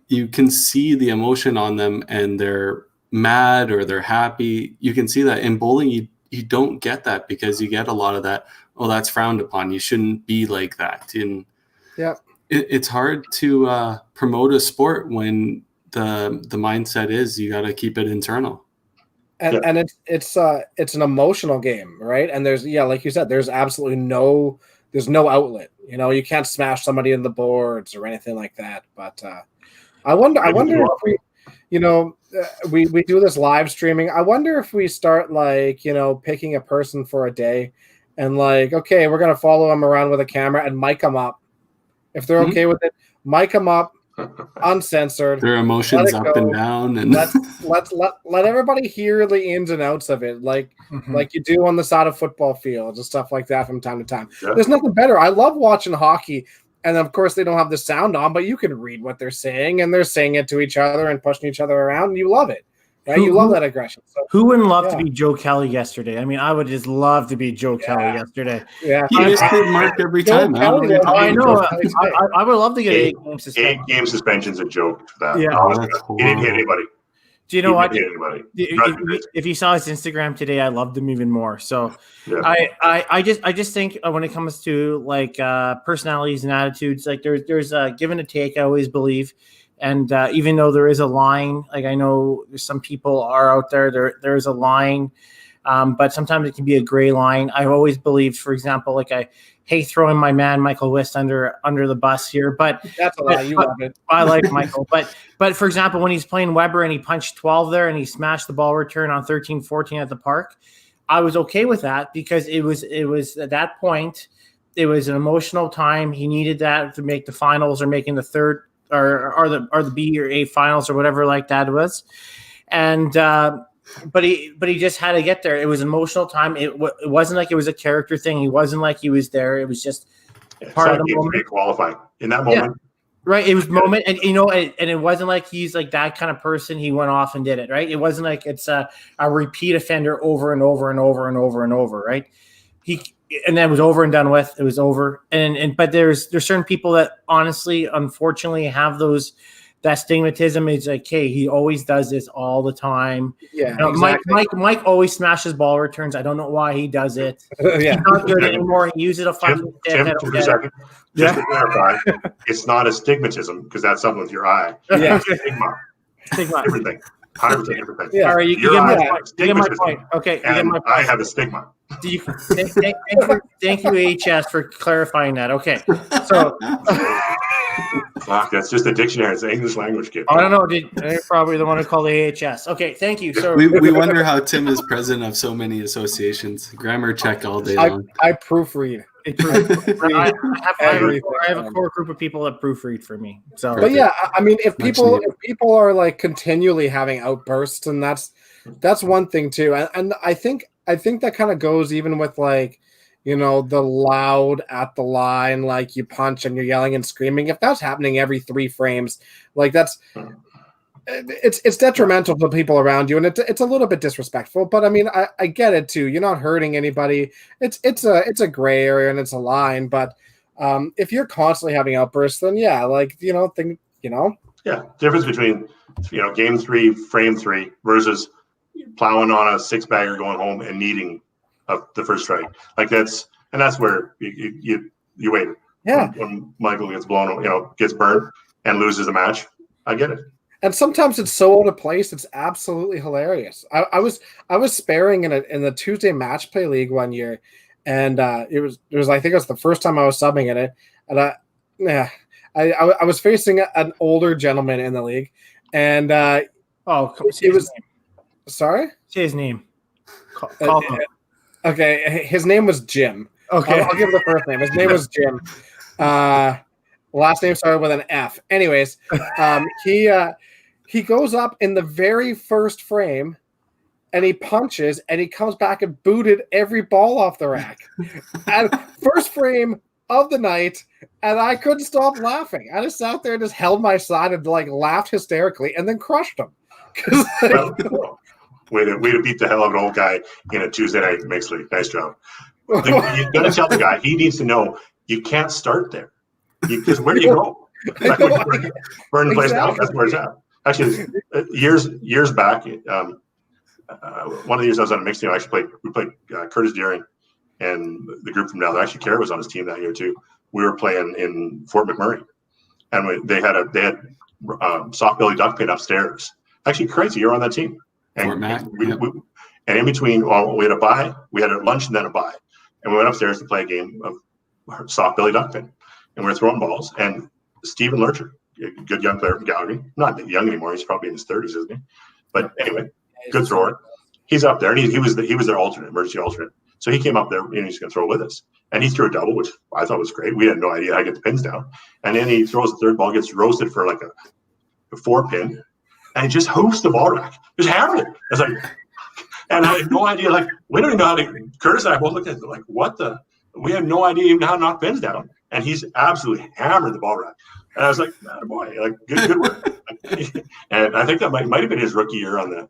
You can see the emotion on them, and they're mad or they're happy. You can see that in bowling. You don't get that, because you get a lot of that. Oh, that's frowned upon. You shouldn't be like that. And it's hard to promote a sport when the mindset is you got to keep it internal. And it's an emotional game, right? And there's like you said, there's absolutely no outlet. You can't smash somebody in the boards or anything like that. But I wonder if we, we do this live streaming. I wonder if we start picking a person for a day, and okay, we're gonna follow them around with a camera and mic them up. If they're okay with it, mic them up, uncensored. Their emotions up and down, and let everybody hear the ins and outs of it, like you do on the side of football fields and stuff like that from time to time. Yeah. There's nothing better. I love watching hockey, and of course they don't have the sound on, but you can read what they're saying, and they're saying it to each other and pushing each other around, and you love it. Right? You love that aggression. So, who wouldn't love to be Joe Kelly yesterday? I mean, I would just love to be Joe Kelly yesterday. Yeah, he missed the mark every time. I know. I would love to get 8 game suspension. 8 game suspension's a joke for that. Yeah, he didn't hit anybody. Do you know what? If you saw his Instagram today, I loved him even more. So, I just think when it comes to personalities and attitudes, there's a give and a take. I always believe. And even though there is a line, I know there's some people are out there is a line, but sometimes it can be a gray line. I've always believed, for example, I hate throwing my man Michael Wist under the bus here, but that's a lie. You love it. I like Michael, but for example, when he's playing Weber and he punched 12 there and he smashed the ball return on 13-14 at the park, I was okay with that, because it was at that point, it was an emotional time. He needed that to make the finals or making the third. Or the B or A finals or whatever like that it was, and but he just had to get there. It was an emotional time. It wasn't like it was a character thing. He wasn't like he was there. It was just part of the moment. Qualifying in that moment, right? It was moment, and and it wasn't like he's that kind of person. He went off and did it, right? It wasn't like it's a repeat offender over and over and over and over and over, right? And then it was over and done with. It was over. But there's certain people that honestly, unfortunately, have that stigmatism. Is hey, he always does this all the time. Yeah, exactly. Mike always smashes ball returns. I don't know why he does it. Yeah. He's not good anymore. He uses a fucking Tim, just to clarify, it's not a stigmatism, because that's something with your eye. Yeah, stigma. Everything. 100% everything. Yeah. All right, you get my point. You get my point. Okay, and I have a stigma. Thank you, HS, for clarifying that. Okay, so that's just a dictionary. It's an English language kid. I don't know. They're probably the one who called the AHS. Okay, thank you. So we wonder how Tim is president of so many associations. Grammar check all day long. I proofread. I have a core group of people that proofread for me. So, but yeah, I mean, if people are continually having outbursts, and that's one thing too, and I think that kind of goes even with the loud at the line, you punch and you're yelling and screaming. If that's happening every 3 frames, it's detrimental to the people around you, and it's a little bit disrespectful. But I mean, I get it too. You're not hurting anybody. It's a gray area and it's a line, but If you're constantly having outbursts, then yeah, like Yeah, difference between game 3, frame 3 versus plowing on a 6-bagger going home and needing the first strike. Like that's where you wait. Yeah. When Michael gets gets burned and loses the match, I get it. And sometimes it's so out of place, it's absolutely hilarious. I was sparring in the Tuesday match play league one year, and it was I think it was the first time I was subbing in it, and I was facing an older gentleman in the league, and it was sorry. Say his name. Call him. Okay, his name was Jim. Okay, I'll give him the first name. His name was Jim. Last name started with an F. Anyways, he goes up in the very first frame, and he punches, and he comes back and booted every ball off the rack. And first frame of the night, and I couldn't stop laughing. I just sat there and just held my side and laughed hysterically, and then crushed him. Way to beat the hell out of an old guy in a Tuesday night mixed league. Nice job. You got to tell the guy he needs to know you can't start there. Because where do you go? Like, burn the place down. That's where it's at. Actually, years back, one of the years I was on a mixed team, we played Curtis Deering and the group from now. Actually, Kara was on his team that year too. We were playing in Fort McMurray, and they had soft belly duck pin upstairs. Actually, crazy, you're on that team. And and in between, we had a bye. We had a lunch and then a bye, and we went upstairs to play a game of soft belly duck pin, and we were throwing balls. And Stephen Lurcher, a good young player from Calgary, not young anymore. He's probably in his 30s, isn't he? But anyway, good thrower. He's up there, and he was their alternate, emergency alternate. So he came up there, and he's going to throw with us. And he threw a double, which I thought was great. We had no idea how to get the pins down. And then he throws the third ball, gets roasted for like a 4-pin, and he just hoofs the ball rack. Just hammered it. It's like, and I had no idea. Like, we don't even know how to. Curtis and I both looked at it like, what the? We had no idea even how to knock pins down. And he's absolutely hammered the ball rack. And I was like, boy, like good work. And I think that might have been his rookie year on the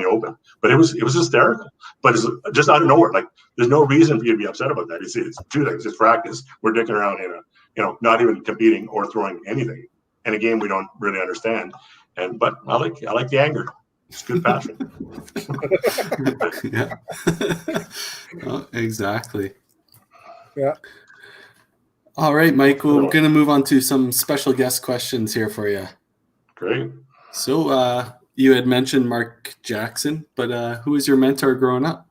Open, but it was hysterical. But it's just out of nowhere. Like, there's no reason for you to be upset about that. It's two things. It's practice. We're dicking around in not even competing or throwing anything in a game we don't really understand. But I like the anger. It's good passion. Yeah. Oh, exactly. Yeah. All right, Mike, we're going to move on to some special guest questions here for you. Great. So you had mentioned Mark Jackson, but who was your mentor growing up?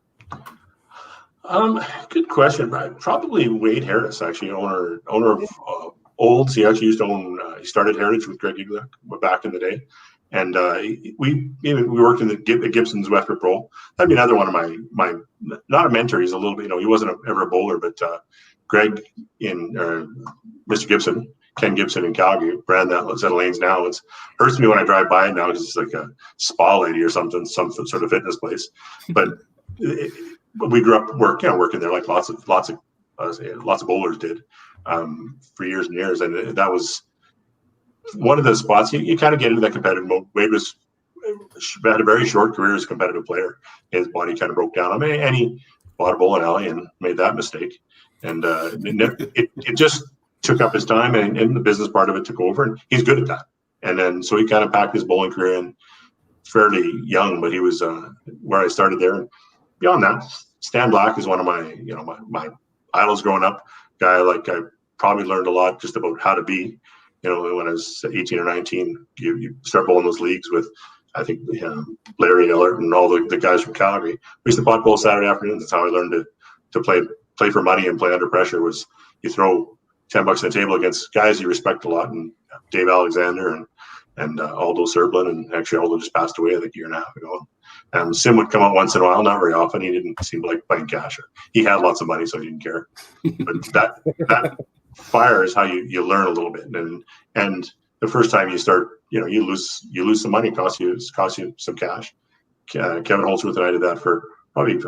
Good question. Probably Wade Harris, actually, owner of Olds. He actually used to own. He started Heritage with Greg Igler back in the day, and we worked in the Gibson's Westbrook Bowl. That'd be another one of my not a mentor. He's a little bit. He wasn't ever a bowler, but Greg Mr. Gibson, Ken Gibson in Calgary, brand that's at Elaine's now. It hurts me when I drive by it now because it's like a spa lady or something, some sort of fitness place. But we grew up working there like lots of bowlers did for years and years, and that was one of the spots you kind of get into that competitive mode. Wade had a very short career as a competitive player. His body kind of broke down. And he bought a bowling alley and made that mistake. And it just took up his time, and the business part of it took over, and he's good at that. And then so he kind of packed his bowling career in fairly young, but he was where I started there. And beyond that, Stan Black is one of my idols growing up. Guy I probably learned a lot just about how to be. When I was 18 or 19, you start bowling those leagues with, I think, Larry Ellert and all the guys from Calgary. We used to pot bowl Saturday afternoons. That's how I learned to play for money and play under pressure. Was you throw $10 on the table against guys you respect a lot, and Dave Alexander and Aldo Serblin, and actually Aldo just passed away I think a year and a half ago. Sim would come out once in a while, not very often. He didn't seem to like playing cash. He had lots of money, so he didn't care. But that fire is how you learn a little bit. And the first time you start, you lose some money, costs you some cash. Kevin Holdsworth and I did that for probably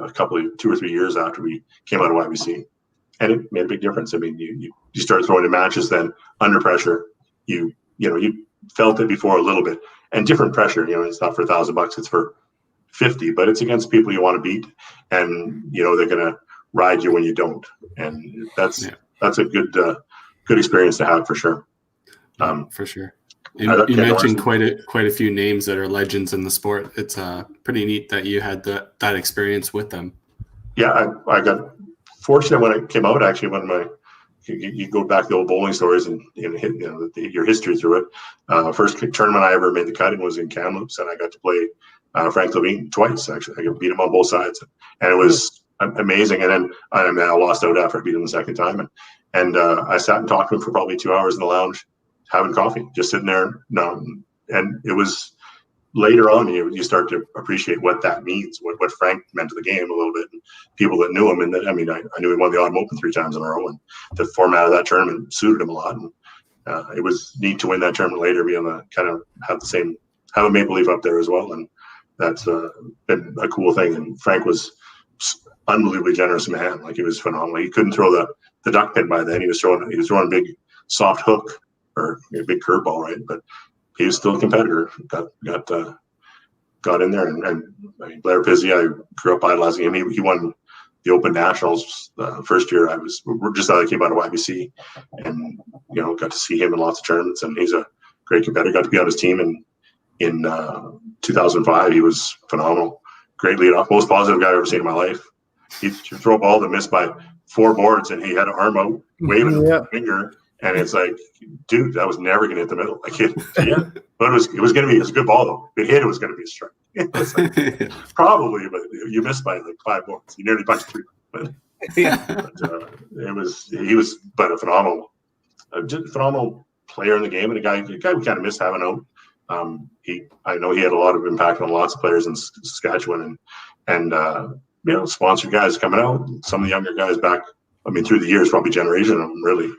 2 or 3 years after we came out of YBC, and it made a big difference. I mean, you start throwing in matches then under pressure. You felt it before a little bit, and different pressure. It's not for $1,000; it's for 50, but it's against people you want to beat, and they're going to ride you when you don't. And that's that's a good experience to have for sure. For sure. You mentioned quite a few names that are legends in the sport. It's pretty neat that you had that experience with them. Yeah, I got fortunate when it came out. Actually, when you go back to the old bowling stories and your history through it. First tournament I ever made the cut in was in Kamloops, and I got to play Frank Levine twice. Actually, I beat him on both sides, and it was amazing. And then I lost out after I beat him the second time, and I sat and talked to him for probably 2 hours in the lounge, having coffee, just sitting there. And it was later on you start to appreciate what that means, what Frank meant to the game a little bit, and people that knew him. And I knew he won the Autumn Open 3 times in a row, and the format of that tournament suited him a lot. And it was neat to win that tournament later, be able to kind of have a Maple Leaf up there as well. And that's been a cool thing. And Frank was unbelievably generous man. Like, he was phenomenal. He couldn't throw the duck pin by then. He was throwing a big soft hook or a big curveball, right? But he was still a competitor. Got in there, and Blair Pizzi, I grew up idolizing him. He won the Open Nationals first year. We're just came out of YBC, and got to see him in lots of tournaments. And he's a great competitor. Got to be on his team in 2005. He was phenomenal. Great leadoff, most positive guy I've ever seen in my life. He'd throw a ball that missed by 4 boards, and he had an arm out, waving a finger. And it's like, dude, that was never going to hit the middle. But it was going to be. It was a good ball though. If it hit, it was going to be a strike. Probably, but you missed by like 5 boards. You nearly punched 3. But he was a phenomenal player in the game, and a guy we kind of missed having out. I know he had a lot of impact on lots of players in Saskatchewan, and sponsored guys coming out. Some of the younger guys back. Through the years, probably generation of them, really,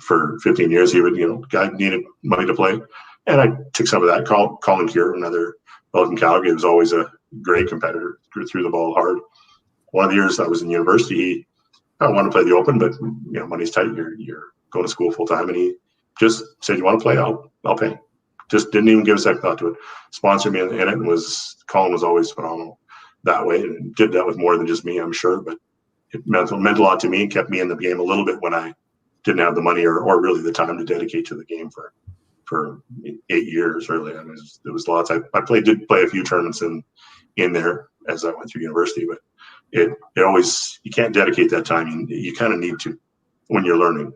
for 15 years, he would, guy needed money to play. And I took some of that. Colin Keir, another fellow from Calgary, was always a great competitor, threw the ball hard. One of the years I was in university, I wanted to play the Open, but, money's tight. You're going to school full time. And he just said, "You want to play? I'll pay." Just didn't even give a second thought to it. Sponsored me in it, Colin was always phenomenal that way, and did that with more than just me, I'm sure. But it meant a lot to me, and kept me in the game a little bit when I didn't have the money or really the time to dedicate to the game for 8 years. Really, there was lots. I did play a few tournaments in there as I went through university, but it always, you can't dedicate that time. You kind of need to when you're learning.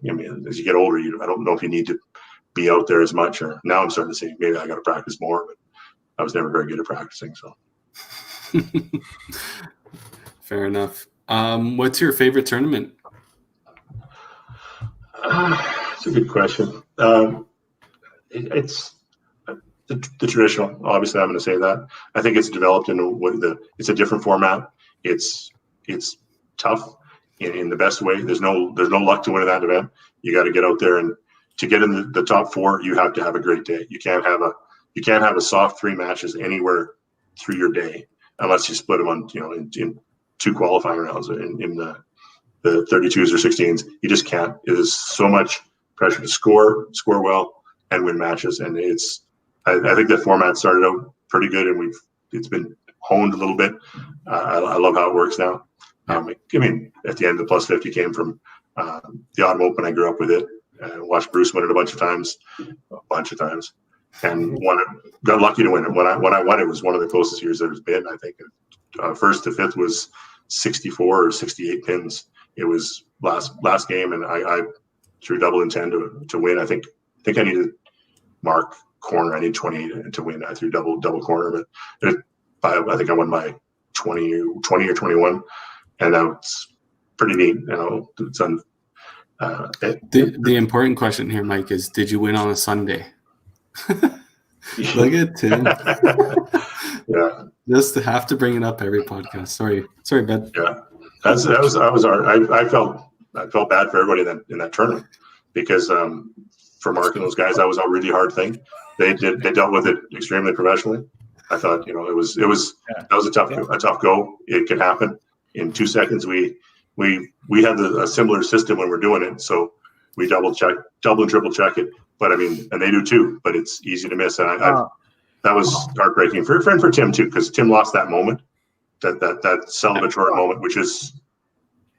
As you get older, I don't know if you need to be out there as much. Or now I'm starting to say maybe I got to practice more, but I was never very good at practicing. So fair enough. What's your favorite tournament? It's a good question. It's the traditional. Obviously, I'm going to say that. I think it's developed it's a different format. It's tough in the best way. There's no luck to win that event. You got to get out there, and to get in the top 4, you have to have a great day. You can't have a soft 3 matches anywhere through your day unless you split them on in 2 qualifying rounds in the 32s or 16s. You just can't. It is so much pressure to score well, and win matches. And I think the format started out pretty good, and it's been honed a little bit. I love how it works now. At the end, the plus 50 came from the Autumn Open. I grew up with it. Watched Bruce win it a bunch of times, and got lucky to win it. When I won, it was one of the closest years there's been. I think first to fifth was 64 or 68 pins. It was last game, and I threw double intent to win. I think I needed mark corner. I need 28 to win. I threw double corner, but I think I won by 20 or 21, and that's pretty neat. It's the important question here, Mike, is did you win on a Sunday? Look at Tim. Yeah, just to have to bring it up every podcast. Sorry, Ben. Yeah, I felt bad for everybody in that tournament, because for Mark and those guys, that was a really hard thing. They dealt with it extremely professionally. I thought that was a tough go. It can happen in 2 seconds. We had a similar system when we're doing it, so we double and triple check it. But and they do too. But it's easy to miss, and that was heartbreaking for Tim too, because Tim lost that moment, that celebratory moment, which is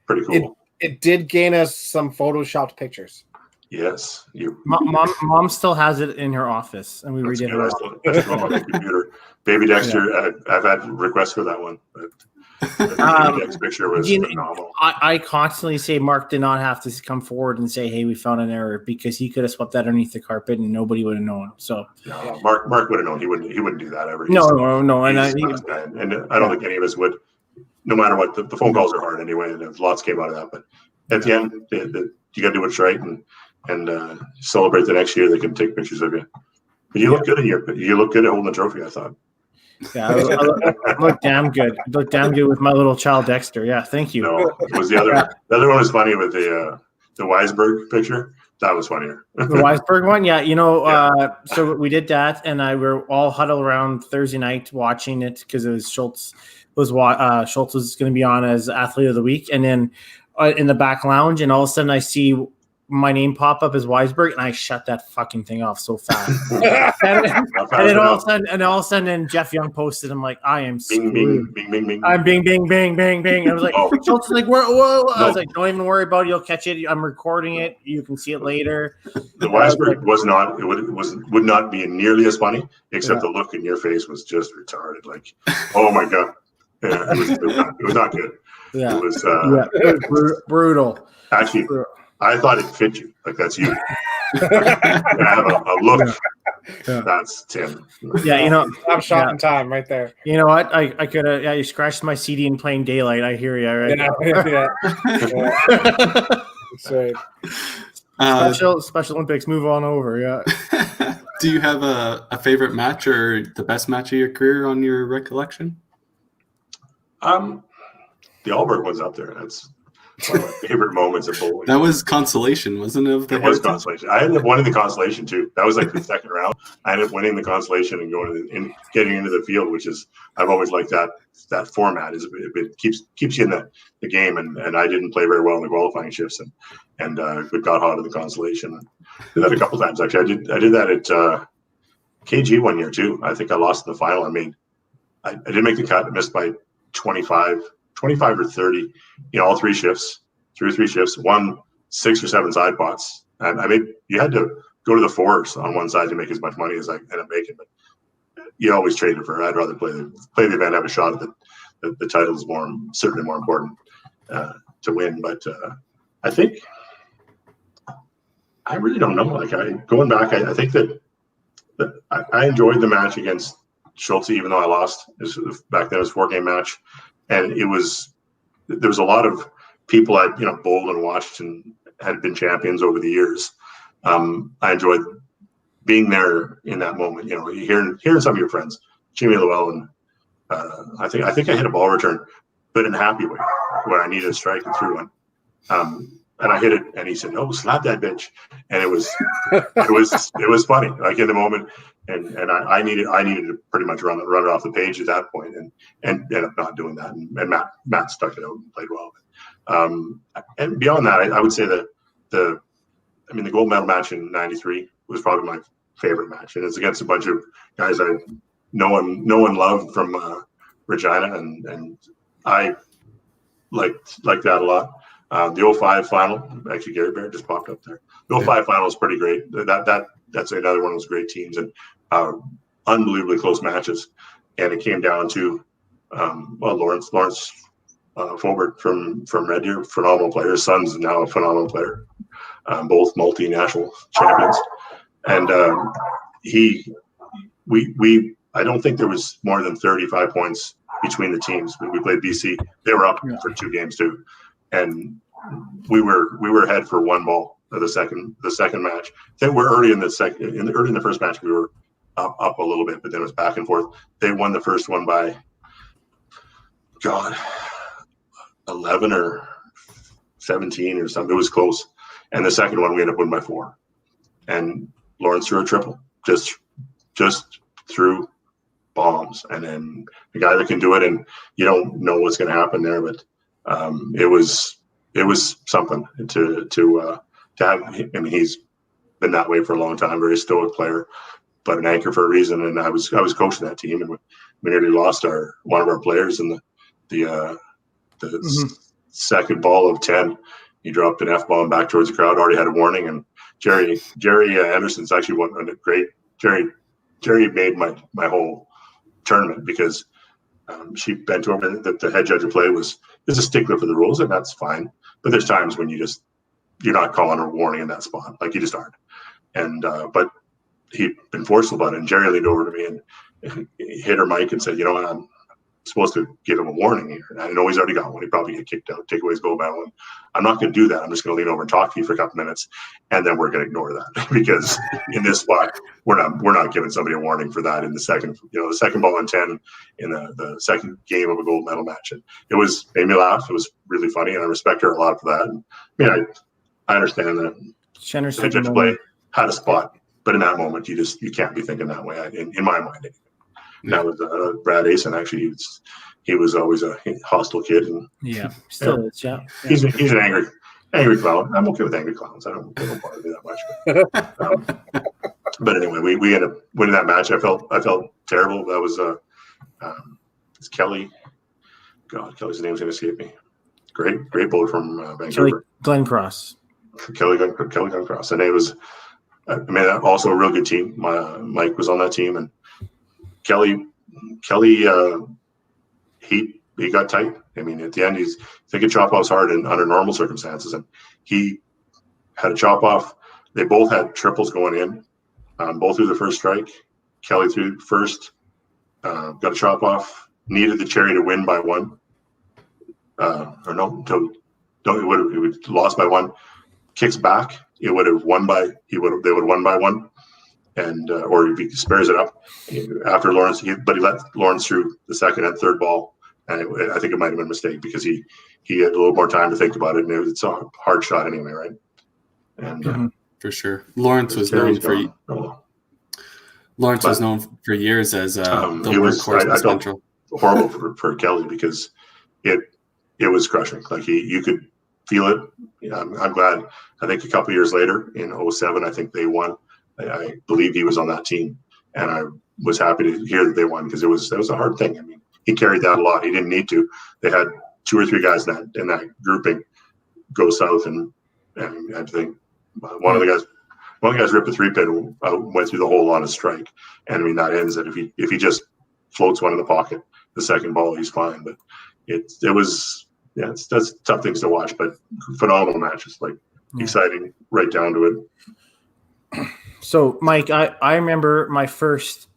pretty cool. It did gain us some photoshopped pictures. Yes, Mom still has it in her office, and we redid her office. I still on my computer. Baby Dexter, I've had requests for that one. But the Dex picture was phenomenal. I constantly say Mark did not have to come forward and say, "Hey, we found an error," because he could have swept that underneath the carpet and nobody would have known. So no, Mark would have known. He wouldn't do that ever. No. And I don't think any of us would. No matter what, the phone calls are hard anyway, and lots came out of that. But at the end, you got to do what's right and celebrate the next year. They can take pictures of you. But you look good you look good at holding the trophy, I thought. Yeah, I look damn good. I look damn good with my little child Dexter. Yeah, thank you. No, it was the other. The other one was funny with the Weisberg picture. That was funnier. The Weisberg one, yeah. So we did that, and we were all huddled around Thursday night watching it because it was Schultz was going to be on as athlete of the week, and then in the back lounge, and all of a sudden I see my name pop up as Weisberg, and I shut that fucking thing off so fast. and then all of a sudden, Jeff Young posted, I'm like, I am screwed. Bing, bing, bing, bing. I'm bing, bing, bing, bing, bing. I was like, Schultz is like, whoa. I was like, don't even worry about it. You'll catch it. I'm recording it. You can see it later. The Weisberg was not. It would not be nearly as funny, except the look in your face was just retarded. Like, oh my god, it was not good. Yeah, it was brutal. Actually. I thought it fit you. Like, that's you. I have a look. Yeah. That's Tim. Yeah, I'm shot in time right there. You know what? I could have. Yeah, you scratched my CD in plain daylight. I hear you. Right? Yeah. Special Olympics. Move on over. Yeah. Do you have a favorite match or the best match of your career on your recollection? The Alberg one's up there. That's one of my favorite moments of bowling. That was consolation, wasn't it? It was consolation. I ended up winning the consolation too. That was like the second round. I ended up winning the consolation and getting into the field, which is I've always liked that format. It keeps you in the game, and I didn't play very well in the qualifying shifts, and got hot in the consolation. I did that a couple times actually. I did that at KG one year too. I think I lost in the final. I mean, I didn't make the cut. I missed by 25 or 30, all three shifts, won 6 or 7 side pots. And I mean, you had to go to the fours on one side to make as much money as I ended up making, but you always traded for, I'd rather play the event, have a shot at the title is certainly more important to win. But I think, I really don't know. Like going back, I think that I enjoyed the match against Schultz, even though I lost. Back then it was a 4-game match. And there was a lot of people I bowled and watched and had been champions over the years. I enjoyed being there in that moment. Hearing some of your friends, Jimmy Llewell, and I think I hit a ball return, but in a happy way, where I needed a strike and threw one. And I hit it, and he said, "No, slap that bitch." And it was funny, like in the moment. And I needed to pretty much run it off the page at that point, and ended up not doing that. And Matt stuck it out and played well. And beyond that, I would say that the gold medal match in '93 was probably my favorite match, and it's against a bunch of guys no one loved from Regina, and I liked that a lot. The 05 final, actually Gary Barrett just popped up there. The 05 final is pretty great. That's another one of those great teams, and unbelievably close matches. And it came down to Lawrence Fobert from Red Deer, phenomenal player. His son's now a phenomenal player, both multinational champions. And I don't think there was more than 35 points between the teams. We played BC. They were up for 2 games too, and we were ahead for 1 ball of the second match. Then we're early in the first match we were up a little bit, but then it was back and forth. They won the first one by 11 or 17 or something. It was close. And the second one we ended up winning by 4. And Lawrence threw a triple, just threw bombs. And then the guy that can do it, and you don't know what's going to happen there, but it was something to have. I mean, he's been that way for a long time, very stoic player, but an anchor for a reason. And I was coaching that team, and we nearly lost one of our players in the second ball of 10, he dropped an F-bomb back towards the crowd, already had a warning. And Jerry Anderson's actually one a great, Jerry made my whole tournament because she bent over the head judge of play is a stickler for the rules, and that's fine. But there's times when you're not calling a warning in that spot. Like, you just aren't. And, but he'd been forceful about it. And Jerry leaned over to me and hit her mic and said, you know what, I'm supposed to give him a warning here. And I know he's already got one. He probably get kicked out, take away his gold medal. And I'm not going to do that. I'm just going to lean over and talk to you for a couple minutes, and then we're going to ignore that because in this spot, we're not giving somebody a warning for that in the second ball and 10 in the second game of a gold medal match. And it made me laugh. It was really funny, and I respect her a lot for that. And I mean, I understand that the judge play had a spot, but in that moment, you can't be thinking that way. In my mind. That was Brad Asen. Actually, he was always a hostile kid, and still is. Yeah, he's an angry clown. I'm okay with angry clowns. I don't bother me that much. But anyway, we ended up winning that match. I felt terrible. That was it's Kelly. God, Kelly's name's gonna escape me. Great bowler from Vancouver. Glenn Cross. Kelly Glenn Cross, and it was. I mean, also a real good team. Mike was on that team, and Kelly, he got tight. I mean, at the end, I think a chop off's hard under normal circumstances, and he had a chop off. They both had triples going in, both through the first strike. Kelly threw first, got a chop off. Needed the cherry to win by one, it would have lost by one. Kicks back, it would have won by. They would have won by one. And or if he spares it up after Lawrence, but he let Lawrence through the second and third ball, and I think it might have been a mistake because he had a little more time to think about it, and it's a hard shot anyway, right? And for sure, Lawrence was known for years as the workhorse. I felt horrible for Kelly because it was crushing. Like you could feel it. I'm glad. I think a couple of years later in 2007, I think they won. I believe he was on that team, and I was happy to hear that they won because it was a hard thing. I mean, he carried that a lot. He didn't need to. They had 2 or 3 guys in that grouping go south, and I think one of the guys ripped a 3-pin, went through the hole on a strike, and I mean that ends it. If he just floats one in the pocket, the second ball, he's fine. But that's tough things to watch, but phenomenal matches, like exciting right down to it. So, Mike, I remember my first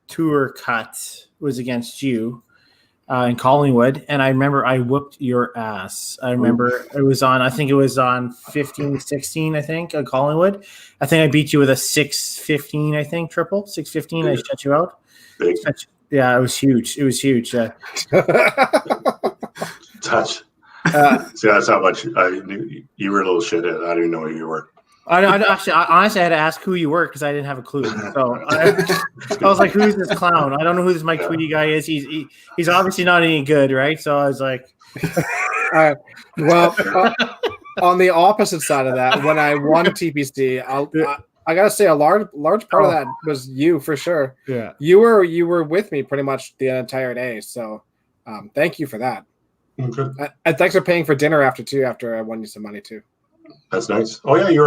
tour cut was against you in Collingwood, and I remember I whooped your ass. I remember it was on 15-16, I think, at Collingwood. I think I beat you with a 6-15, I think, triple. 6-15, I shut you out. Big. Yeah, it was huge. It was huge. Touch. See, that's how much I knew you were a little shithead. I didn't even know who you were. I honestly had to ask who you were because I didn't have a clue. So I was like, "Who's this clown? I don't know who this Mike Tweedy guy is. He's obviously not any good, right?" So I was like, "All right, well." On the opposite side of that, when I won TPC, I gotta say a large part of that was you for sure. Yeah, you were with me pretty much the entire day. So thank you for that. Okay. And thanks for paying for dinner after I won you some money too. That's nice. Oh yeah, you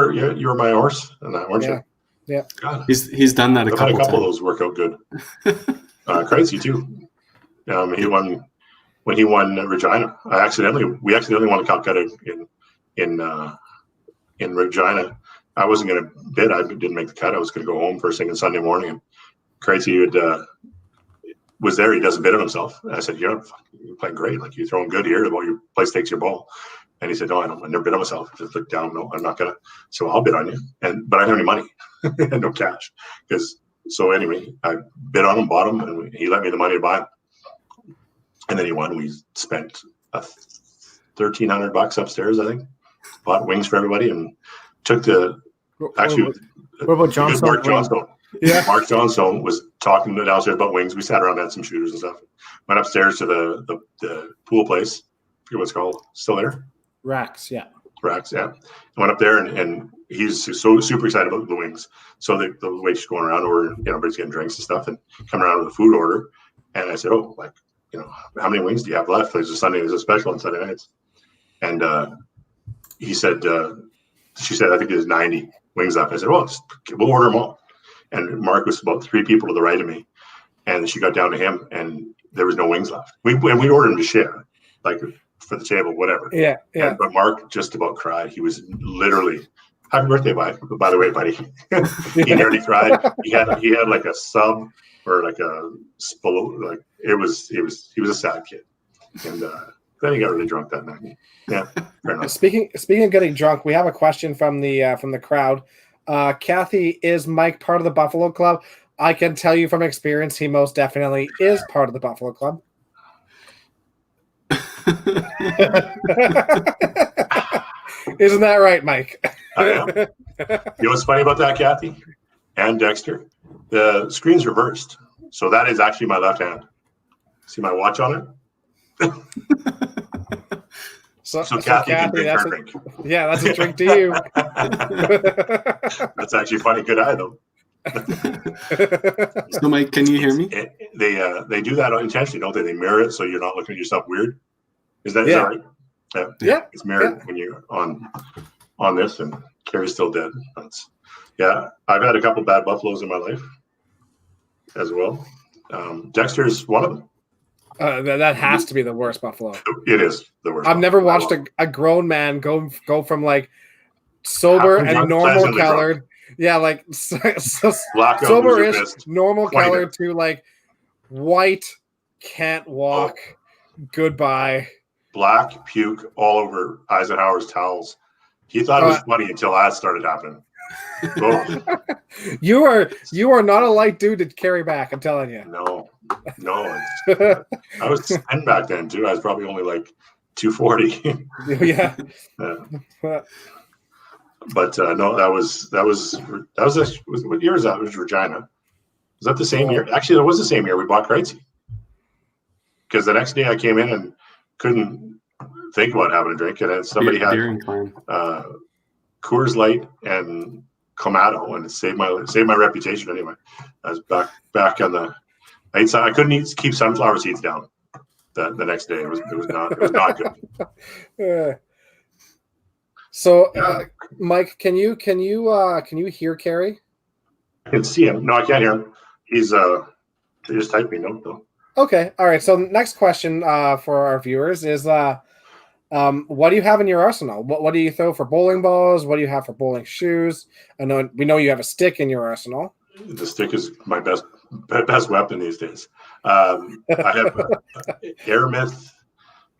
were my horse and that, weren't you? Yeah. God. He's done that a couple of those work out good. Crazy too. He won when he won Regina. We accidentally won a cup cut in Regina. I wasn't going to bid. I didn't make the cut. I was going to go home first thing on Sunday morning. And Crazy was there. He doesn't bid on himself. And I said, "You're playing great. Like, you're throwing good here. Well, your place takes your ball." And he said, "No, I never bid on myself." I just looked down. "No, I'm not gonna." So I'll bid on you. But I don't have any money and no cash. So anyway, I bid on him, bought him, and he lent me the money to buy him. And then he won. We spent $1,300 upstairs, I think. Bought wings for everybody and took what about Johnstone? Mark Johnstone. Yeah. Mark Johnstone was talking downstairs about wings. We sat around, had some shooters and stuff. Went upstairs to the pool place. I forget what it's called. Still there? Racks, yeah. I went up there and he's so super excited about the wings. So the waiter's going around, or everybody's getting drinks and stuff, and coming around with a food order. And I said, "Oh, how many wings do you have left? There's a special on Sunday nights." And he said, she said, I think there's 90 wings left. I said, well, we'll order them all. And Mark was about 3 people to the right of me. And she got down to him and there was no wings left. We ordered them to share, like for the table, whatever. Yeah. But Mark just about cried. He was literally, happy birthday, by the way, buddy. He nearly cried. He had like a sub or like a spolo, like he was a sad kid. And then he got really drunk that night. Yeah, fair enough. Speaking of getting drunk, we have a question from the crowd. Kathy, is Mike part of the Buffalo Club? I can tell you from experience, he most definitely is part of the Buffalo Club. Isn't that right, Mike? I am. You know what's funny about that, Kathy and Dexter? The screen's reversed, so that is actually my left hand. See my watch on it? So Kathy can drink her drink. Yeah, that's a drink to you. That's actually funny. Good eye, though. So, Mike, can you hear me? They do that intentionally, don't they? They mirror it so you're not looking at yourself weird. Is that right? Yeah. It's mirrored when you're on this, and Carrie's still dead. I've had a couple bad buffaloes in my life as well. Dexter's one of them. That has to be the worst buffalo. It is the worst. I've never watched a grown man go from like sober and normal colored. Drunk. Yeah, like sober-ish, normal colored to like white, can't walk, goodbye. Black puke all over Eisenhower's towels. He thought it was funny until that started happening. Oh. You are not a light dude to carry back, I'm telling you. No. I was 10 back then too. I was probably only like 240. Yeah. But no, that was what year was that? It was Regina. Was that the same year? Actually, it was the same year we bought Kreitzy. Because the next day I came in and couldn't think about having a drink, and then somebody had Coors Light and Clamato, and it saved my reputation anyway. I was back on the. I couldn't keep sunflower seeds down. The next day it was not good. So, Mike, can you hear Carrie? I can see him. No, I can't hear him. He's just typing. No. Okay. All right. So, next question for our viewers is, what do you have in your arsenal? What do you throw for bowling balls? What do you have for bowling shoes? We know you have a stick in your arsenal. The stick is my best weapon these days. I have Air Myth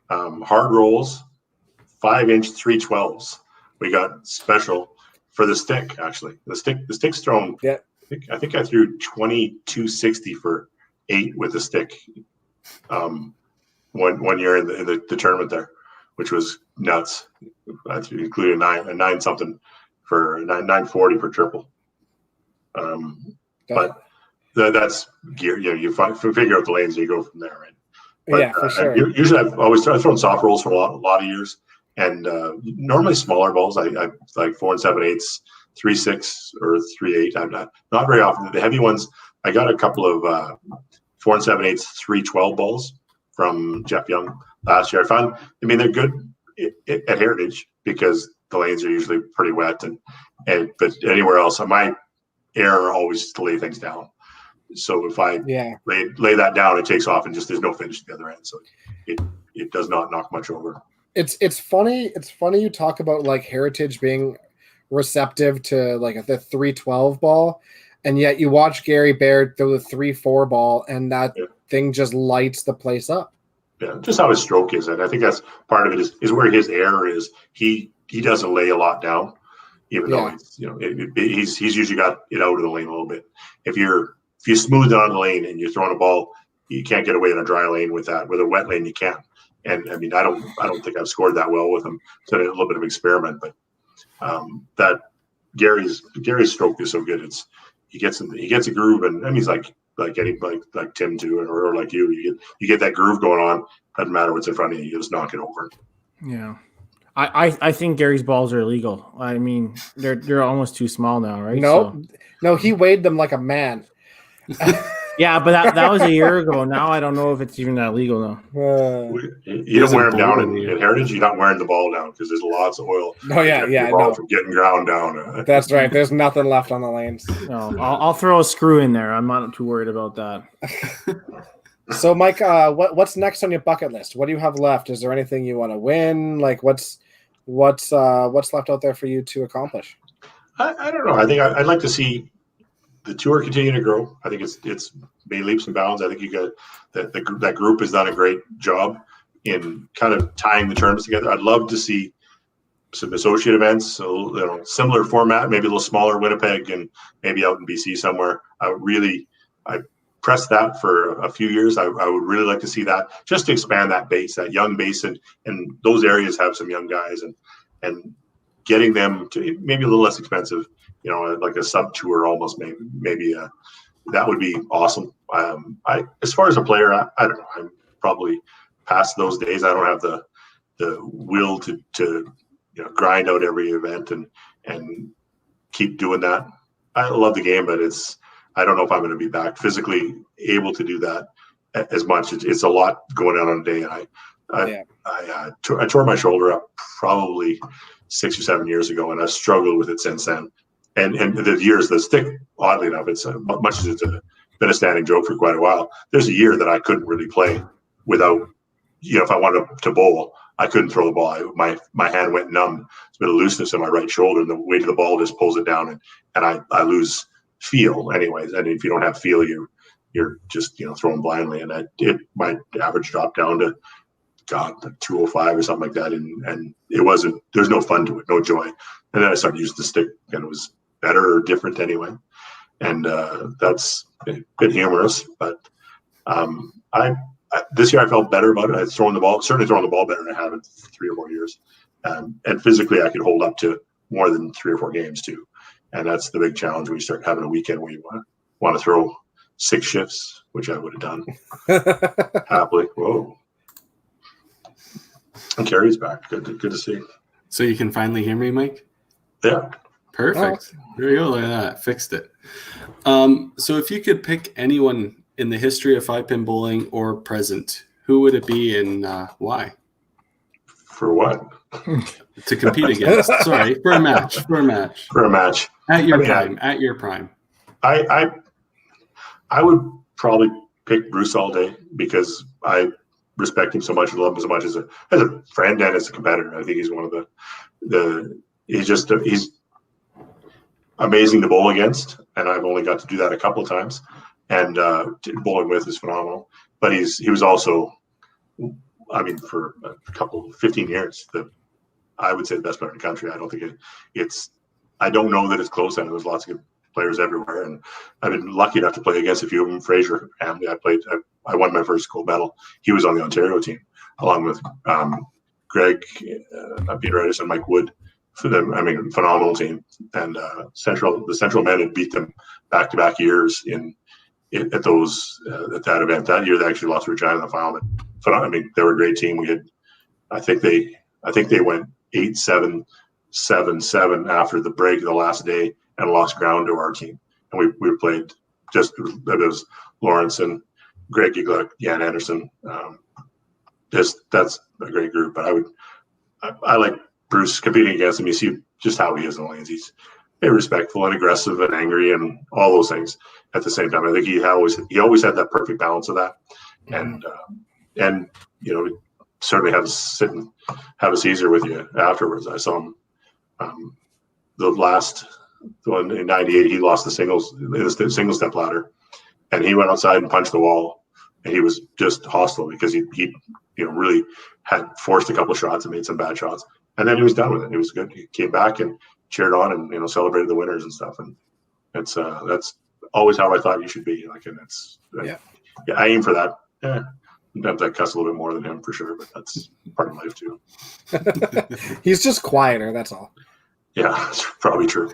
hard rolls, 5-inch 312s. We got special for the stick. Actually, the stick's thrown. Yeah, I think I threw 2260 for 8 with the stick. One year in the tournament there, which was nuts. I threw including a 9 something for 940 for triple. But that's gear. You figure out the lanes and you go from there, right? But, yeah, for sure. Usually I've thrown soft rolls for a lot of years, and normally smaller balls. I like 4 7/8, 3/6 or 3/8. I'm not very often. The heavy ones, I got a couple of 4 7/8, 312 balls from Jeff Young last year. They're good at Heritage because the lanes are usually pretty wet, but anywhere else, my air always to lay things down. So if I lay that down, it takes off and just there's no finish at the other end. So it does not knock much over. It's funny you talk about like Heritage being receptive to like the 312 ball, and yet you watch Gary Baird throw the 3-4 ball and that thing just lights the place up. Yeah, just how his stroke is, and I think that's part of it is where his air is. He doesn't lay a lot down, even though he's usually got it out of the lane a little bit. If you smooth it on the lane and you're throwing a ball, you can't get away in a dry lane with that. With a wet lane, you can. And I don't think I've scored that well with him. So a little bit of experiment, but that Gary's stroke is so good. He gets a groove, and he's like Tim too, or like you get that groove going on. Doesn't matter what's in front of you, you just knock it over. Yeah. I think Gary's balls are illegal. I mean, they're almost too small now, right? No, he weighed them like a man. Yeah, but that was a year ago. Now I don't know if it's even that legal now. You don't wear them down in Heritage. You're not wearing the ball down because there's lots of oil. Oh yeah, the ball from getting ground down. That's right. There's nothing left on the lanes. No, I'll throw a screw in there. I'm not too worried about that. So, Mike, what's next on your bucket list? What do you have left? Is there anything you want to win? Like, what's left out there for you to accomplish? I don't know. I think I'd like to see the tour continue to grow. I think it's made leaps and bounds. I think you got that group has done a great job in kind of tying the terms together. I'd love to see some associate events, so similar format, maybe a little smaller, Winnipeg and maybe out in BC somewhere. I pressed that for a few years. I would really like to see that, just to expand that base, that young base, and those areas have some young guys, and getting them to maybe a little less expensive, like a sub tour almost, maybe that would be awesome. As far as a player, I don't know. I'm probably past those days. I don't have the will to grind out every event and keep doing that. I love the game, but I don't know if I'm going to be back physically able to do that as much. It's a lot going on a day. I tore my shoulder up probably 6 or 7 years ago, and I've struggled with it since then. And the stick, oddly enough, it's much as it's been a standing joke for quite a while. There's a year that I couldn't really play without, if I wanted to bowl, I couldn't throw the ball. My hand went numb. It's a bit of looseness in my right shoulder, and the weight of the ball just pulls it down, and I lose feel anyways. And if you don't have feel, you're just throwing blindly, and my average dropped down to 205 or something like that, and it wasn't. There's no fun to it, no joy. And then I started using the stick, and it was better or different anyway. And that's a bit humorous, but this year I felt better about it. I was certainly throwing the ball better than I have in 3 or 4 years, and physically I could hold up to more than 3 or 4 games too. And that's the big challenge when you start having a weekend where you want to throw 6 shifts, which I would have done happily. Whoa. And Carrie's back. Good to see. So you can finally hear me, Mike? Yeah. Perfect. There you go. Look at that. Fixed it. So if you could pick anyone in the history of 5-pin bowling or present, who would it be and why? For what? To compete against. Sorry, for a match. For a match. At your prime. I would probably pick Bruce all day because I respect him so much and love him so much as a friend and as a competitor. I think he's one of he's amazing to bowl against, and I've only got to do that a couple of times. And bowling with is phenomenal. But he was also, for a 15 years, I would say the best player in the country. I don't think I don't know that it's close. I know there's lots of good players everywhere, and I've been lucky enough to play against a few of them. Fraser family, I won my first gold medal. He was on the Ontario team, along with Greg Peteritis and Mike Wood. Phenomenal team. And the Central men had beat them back-to-back years at that event. That year they actually lost to Regina in the final. But they were a great team. I think they went 8-7, 7-7 after the break of the last day and lost ground to our team. And we played it was Lawrence and Greg Giglak, Jan Anderson. That's a great group. But I like Bruce competing against him. You see just how he is in the lanes. He's very respectful and aggressive and angry and all those things at the same time. I think he always had that perfect balance of that. And certainly have to sit and have a Caesar with you afterwards. I saw him the last one in '98. He lost the single step ladder, and he went outside and punched the wall, and he was just hostile because he really had forced a couple of shots and made some bad shots, and then he was done with it. He was good. He came back and cheered on and celebrated the winners and stuff, and that's always how I thought you should be. I aim for that. Yeah. Sometimes I cuss a little bit more than him for sure, but that's part of life too. He's just quieter, that's all. Yeah, that's probably true.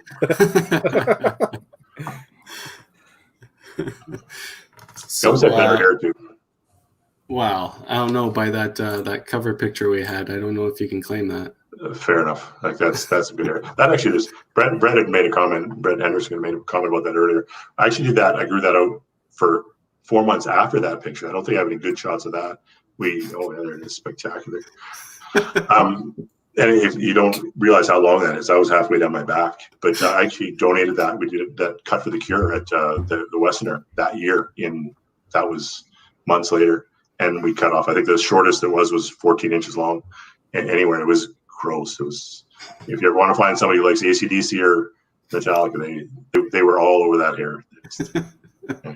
So, had better hair too. Wow, I don't know by that cover picture we had. I don't know if you can claim that. Fair enough. That's a good hair. That actually is. Brett had made a comment. Brett Henderson made a comment about that earlier. I actually did that. I grew that out for 4 months after that picture. I don't think I have any good shots of that. Oh, yeah, there it is, spectacular. And if you don't realize how long that is, I was halfway down my back. But I actually donated that. We did that cut for the cure at the Westerner that year. That was months later, and we cut off. I think the shortest it was 14 inches long. And anywhere, it was gross. It was. If you ever want to find somebody who likes AC/DC or Metallica, they were all over that hair.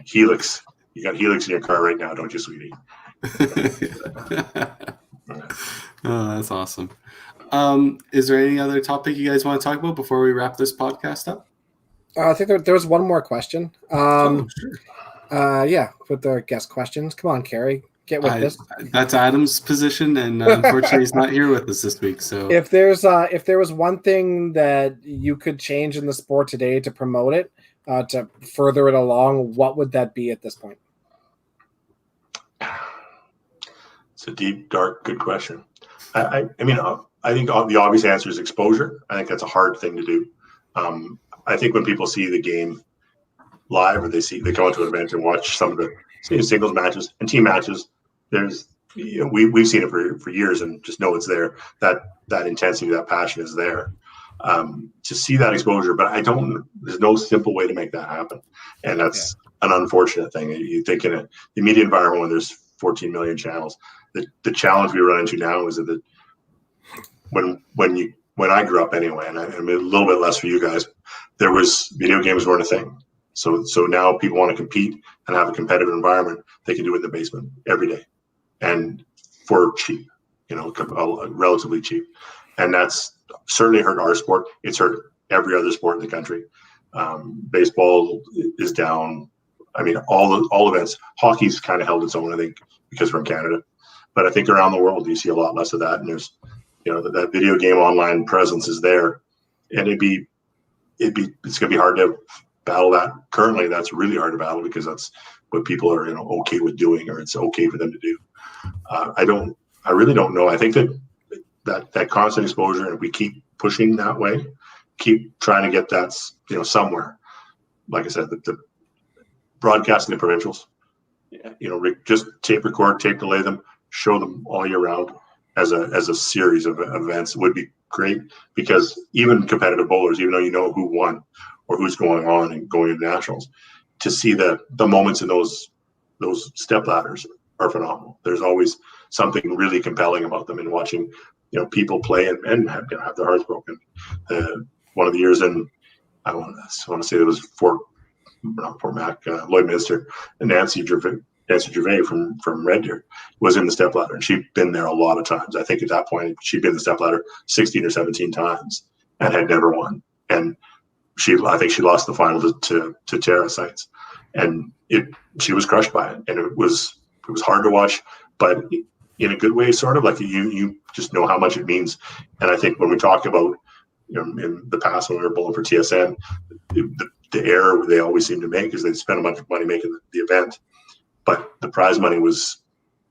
Helix. You got Helix in your car right now, don't you, sweetie? Oh, that's awesome. Is there any other topic you guys want to talk about before we wrap this podcast up? I think there was one more question. Sure. Yeah, with the guest questions. Come on, Carrie, get with this. That's Adam's position, and unfortunately, he's not here with us this week. So, if there was one thing that you could change in the sport today to promote it, to further it along, what would that be at this point? It's a deep, dark, good question. I mean, I think the obvious answer is exposure. I think that's a hard thing to do. I think when people see the game live, or they go into an event and watch some of the singles matches and team matches, we've seen it for years and just know it's there. That intensity, that passion is there. To see that exposure, but there's no simple way to make that happen, and that's an unfortunate thing. You think in the media environment when there's 14 million channels, the challenge we run into now is that when I grew up anyway, and I mean a little bit less for you guys, video games weren't a thing. So now people want to compete and have a competitive environment. They can do it in the basement every day, and for cheap, relatively cheap, and that's certainly hurt our sport. It's hurt every other sport in the country. Baseball is down. I mean, all events. Hockey's kind of held its own, I think, because we're in Canada. But I think around the world, you see a lot less of that. And there's, that video game online presence is there, and it's gonna be hard to battle that. Currently, that's really hard to battle because that's what people are okay with doing, or it's okay for them to do. I really don't know. I think that constant exposure, and if we keep pushing that way, keep trying to get that somewhere. Like I said, the broadcasting the provincials, just tape record, tape delay them, show them all year round as a series of events would be great, because even competitive bowlers, even though you know who won or who's going on and going to nationals, to see the moments in those step ladders are phenomenal. There's always something really compelling about them, and watching people play and have their hearts broken. One of the years I want to say it was Fort Mac, Lloydminster, and Nancy Gervais from Red Deer was in the stepladder, and she'd been there a lot of times. I think at that point she'd been in the stepladder 16 or 17 times and had never won. And I think she lost the final to Tara Sites, and she was crushed by it. And it was hard to watch, but in a good way, sort of like you just know how much it means. And I think when we talk about in the past when we were bowling for TSN, the error they always seem to make is they spend a bunch of money making the event, but the prize money was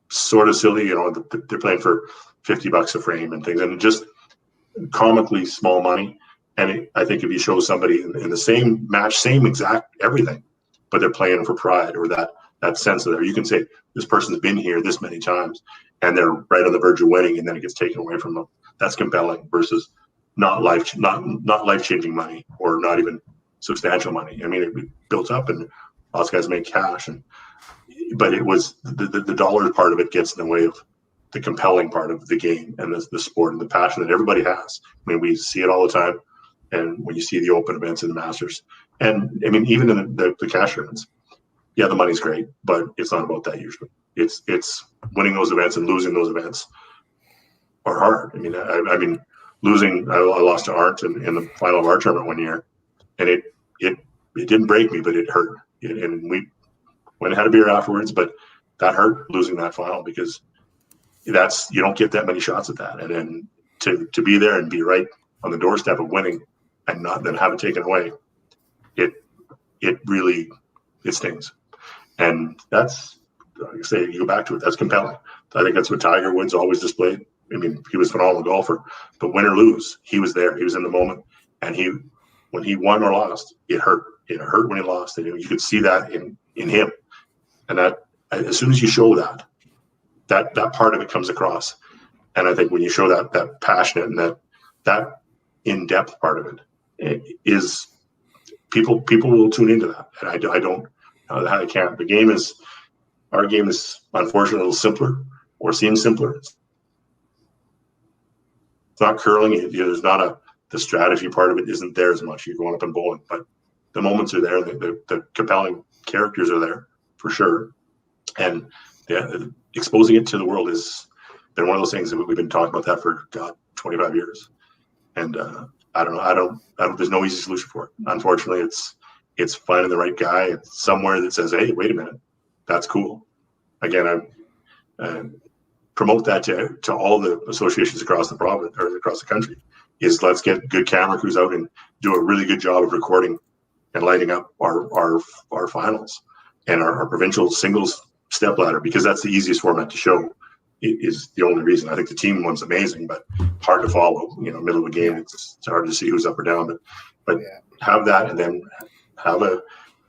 sort of silly. They're playing for $50 a frame and things, and just comically small money. And I think if you show somebody in the same match, same exact everything, but they're playing for pride, or that sense of you can say this person's been here this many times and they're right on the verge of winning, and then it gets taken away from them. That's compelling versus not life-changing money, or not even substantial money. I mean, it built up and lots of guys make cash, but it was the dollar part of it gets in the way of the compelling part of the game and the sport and the passion that everybody has. I mean, we see it all the time. And when you see the open events in the Masters, and I mean, even in the cash tournaments, yeah, the money's great, but it's not about that usually. It's winning those events and losing those events are hard. I mean, losing, I lost to Art in the final of our tournament one year, and it didn't break me, but it hurt. And we went and had a beer afterwards, but that hurt, losing that final, because you don't get that many shots at that. And then to be there and be right on the doorstep of winning and not then have it taken away, it really stings. And that's, like I say, you go back to it, that's compelling. I think that's what Tiger Woods always displayed. I mean, he was a phenomenal golfer, but win or lose, he was there. He was in the moment, and when he won or lost, it hurt. It hurt when he lost. And you could see that in him. And that, as soon as you show that part of it comes across. And I think when you show that passionate and that in-depth part of it is people will tune into that. And I can't. Our game is unfortunately a little simpler, or seems simpler. It's not curling. There's not the strategy part of it isn't there as much. You're going up and bowling, but the moments are there. The compelling characters are there for sure. And exposing it to the world has been one of those things that we've been talking about that for 25 years. And I don't know. There's no easy solution for it. Unfortunately, it's finding the right guy somewhere that says, "Hey, wait a minute, that's cool." Again, I promote that to all the associations across the province or across the country. Is let's get good camera crews out and do a really good job of recording and lighting up our finals and our provincial singles step ladder, because that's the easiest format to show. It is the only reason. I think the team one's amazing, but hard to follow. Middle of a game, it's hard to see who's up or down. But have that, and then have a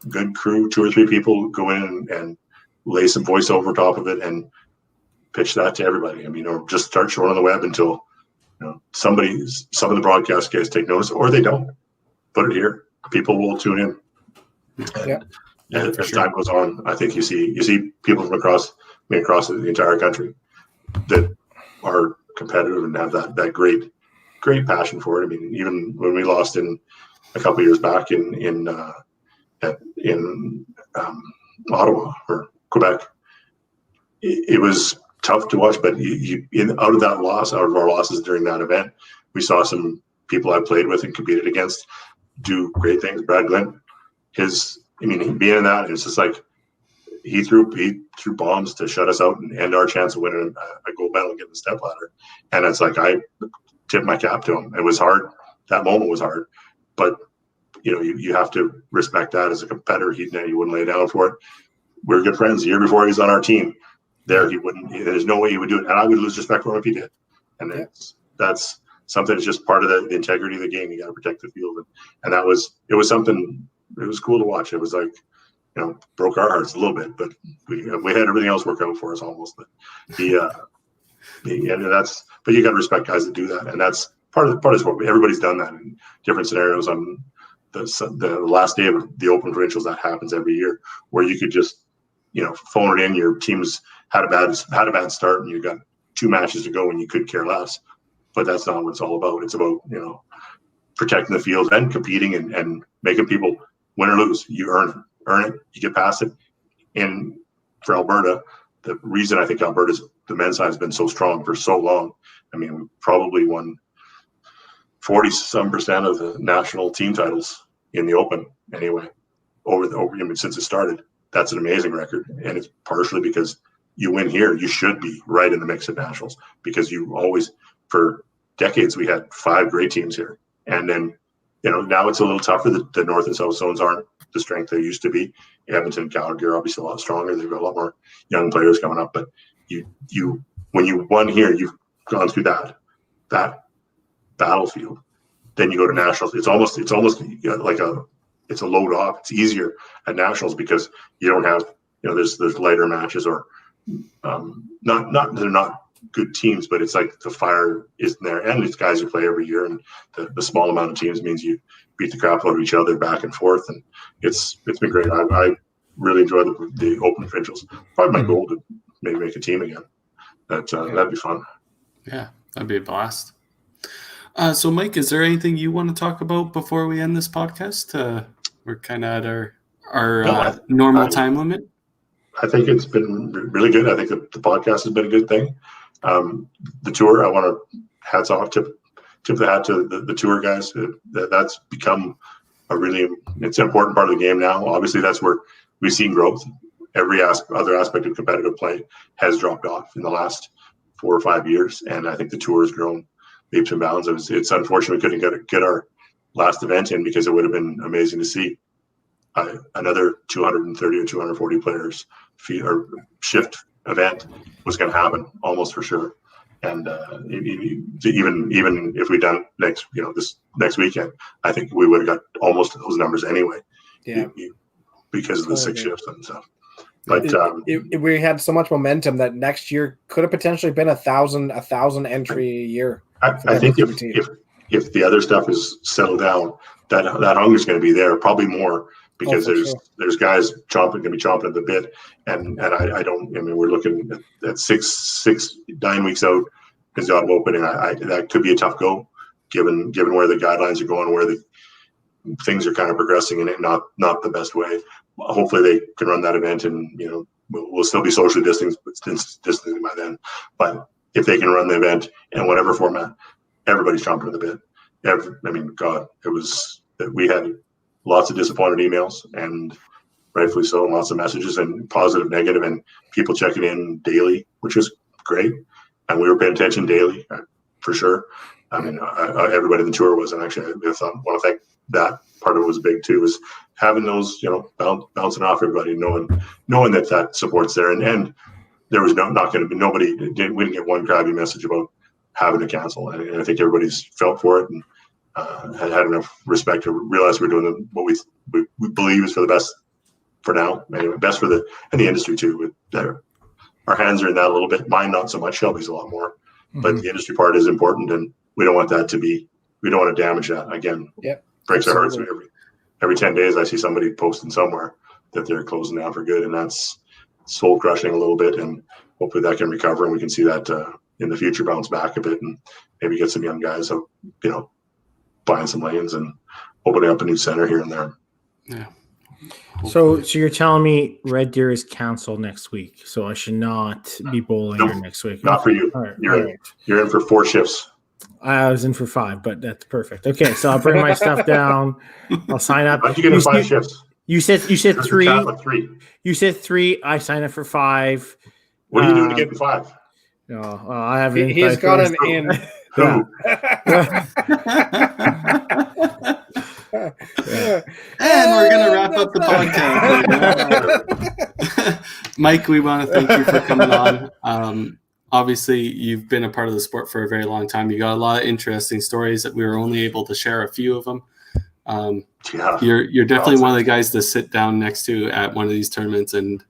good crew, 2 or 3 people go in and lay some voice over top of it and pitch that to everybody. Or just start showing on the web until some of the broadcast guys take notice, or they don't. Put it here. People will tune in. And as time goes on, I think you see people from across the entire country that are competitive and have that great passion for it. Even when we lost in a couple of years back in Ottawa or Quebec, it was tough to watch. But out of our losses during that event, we saw some people I played with and competed against do great things. Brad Glenn, being in that, it's just like he threw bombs to shut us out and end our chance of winning a gold medal and getting the step ladder. And it's like I tipped my cap to him. It was hard. That moment was hard, but you have to respect that as a competitor. He wouldn't lay down for it. We're good friends. The year before he's on our team, he wouldn't. There's no way he would do it, and I would lose respect for him if he did. And that's something that's just part of the integrity of the game. You got to protect the field, and it was something. It was cool to watch. It was like, broke our hearts a little bit, but we had everything else work out for us almost. But but you got to respect guys that do that, and that's part of the sport. Everybody's done that in different scenarios. On the last day of the Open Provincials, that happens every year, where you could just phone it in. Your team's had a bad start, and you got 2 matches to go, and you could care less. But that's not what it's all about. It's about protecting the field and competing and making people win or lose. You earn it. You get past it. And for Alberta, the reason I think the men's side has been so strong for so long. We probably won 40-some% of the national team titles in the Open anyway. Since it started, that's an amazing record, and it's partially because you win here. You should be right in the mix at nationals, because you always, for decades, we had 5 great teams here, and then now it's a little tougher. The North and South zones aren't the strength they used to be. Edmonton and Calgary are obviously a lot stronger. They've got a lot more young players coming up. But you when you won here, you've gone through that battlefield. Then you go to nationals. It's almost like it's a load off. It's easier at nationals because you don't have there's lighter matches, or not they're not good teams, but it's like the fire isn't there, and it's guys you play every year, and the small amount of teams means you beat the crap out of each other back and forth, and it's been great. I really enjoy the Open Provincials. Probably my goal to maybe make a team again. That'd be fun. Yeah, that'd be a blast. So Mike, is there anything you want to talk about before we end this podcast? We're kind of at our normal time limit. I think it's been really good. I think the podcast has been a good thing. The tour, I want to hats off, tip the hat to the tour guys. That's become it's an important part of the game now. Obviously, that's where we've seen growth. Every other aspect of competitive play has dropped off in the last 4 or 5 years, and I think the tour has grown leaps and bounds. It's unfortunate we couldn't get our last event in, because it would have been amazing to see another 230 or 240 players or shift event was going to happen almost for sure. And even if we done this next weekend, I think we would have got almost those numbers anyway. Yeah, because of the 6 shifts and stuff. But we had so much momentum that next year could have potentially been a thousand entry a year. I think if the other stuff is settled down, that hunger is going to be there, probably more, because there's guys going to be chomping at the bit, and I don't. I mean, we're looking at 9 weeks out is the autumn opening. That could be a tough go, given where the guidelines are going, where the things are kind of progressing in it, not the best way. Hopefully they can run that event, and we'll still be socially distancing by then. But if they can run the event in whatever format, everybody's chomping at the bit. We had lots of disappointed emails, and rightfully so, and lots of messages, and positive, negative, and people checking in daily, which was great. And we were paying attention daily, for sure. I mean, everybody in the tour was, and actually, I want to thank that part of it was big too, was having those, bouncing off everybody, knowing that support's there, and there was not going to be nobody. We didn't get one crabby message about having to cancel, and I think everybody's felt for it and had enough respect to realize we're doing what we believe is for the best for now. Anyway, best for the industry too. Our hands are in that a little bit. Mine not so much. Shelby's a lot more, but the industry part is important, and we don't want that to be. We don't want to damage that again. Yep. Breaks our hearts. Every 10 days, I see somebody posting somewhere that they're closing down for good, and that's soul crushing a little bit. And hopefully that can recover, and we can see that in the future bounce back a bit, and maybe get some young guys out, buying some lanes and opening up a new center here and there. Yeah. So you're telling me Red Deer is canceled next week, so I should not be bowling here next week. Not for you. Right, you're in for 4 shifts. I was in for 5, but that's perfect. Okay, so I'll bring my stuff down. I'll sign up. How'd you get 5 shifts? You said 3. Three. You said 3. I sign up for 5. What are you doing to get in 5? No, I haven't. He's got an in. Yeah. And we're going to wrap up the podcast. Mike, we want to thank you for coming on. Obviously, you've been a part of the sport for a very long time. You got a lot of interesting stories that we were only able to share a few of them. You're definitely one of the guys to sit down next to at one of these tournaments and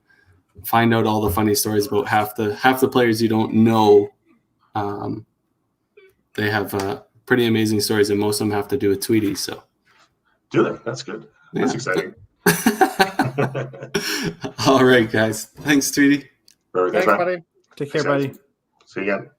find out all the funny stories about half the players you don't know. They have pretty amazing stories, and most of them have to do with Tweedy. So, do they? That's good. That's exciting. All right, guys. Thanks, Tweedy. Thanks, buddy. Take care, buddy. See you again.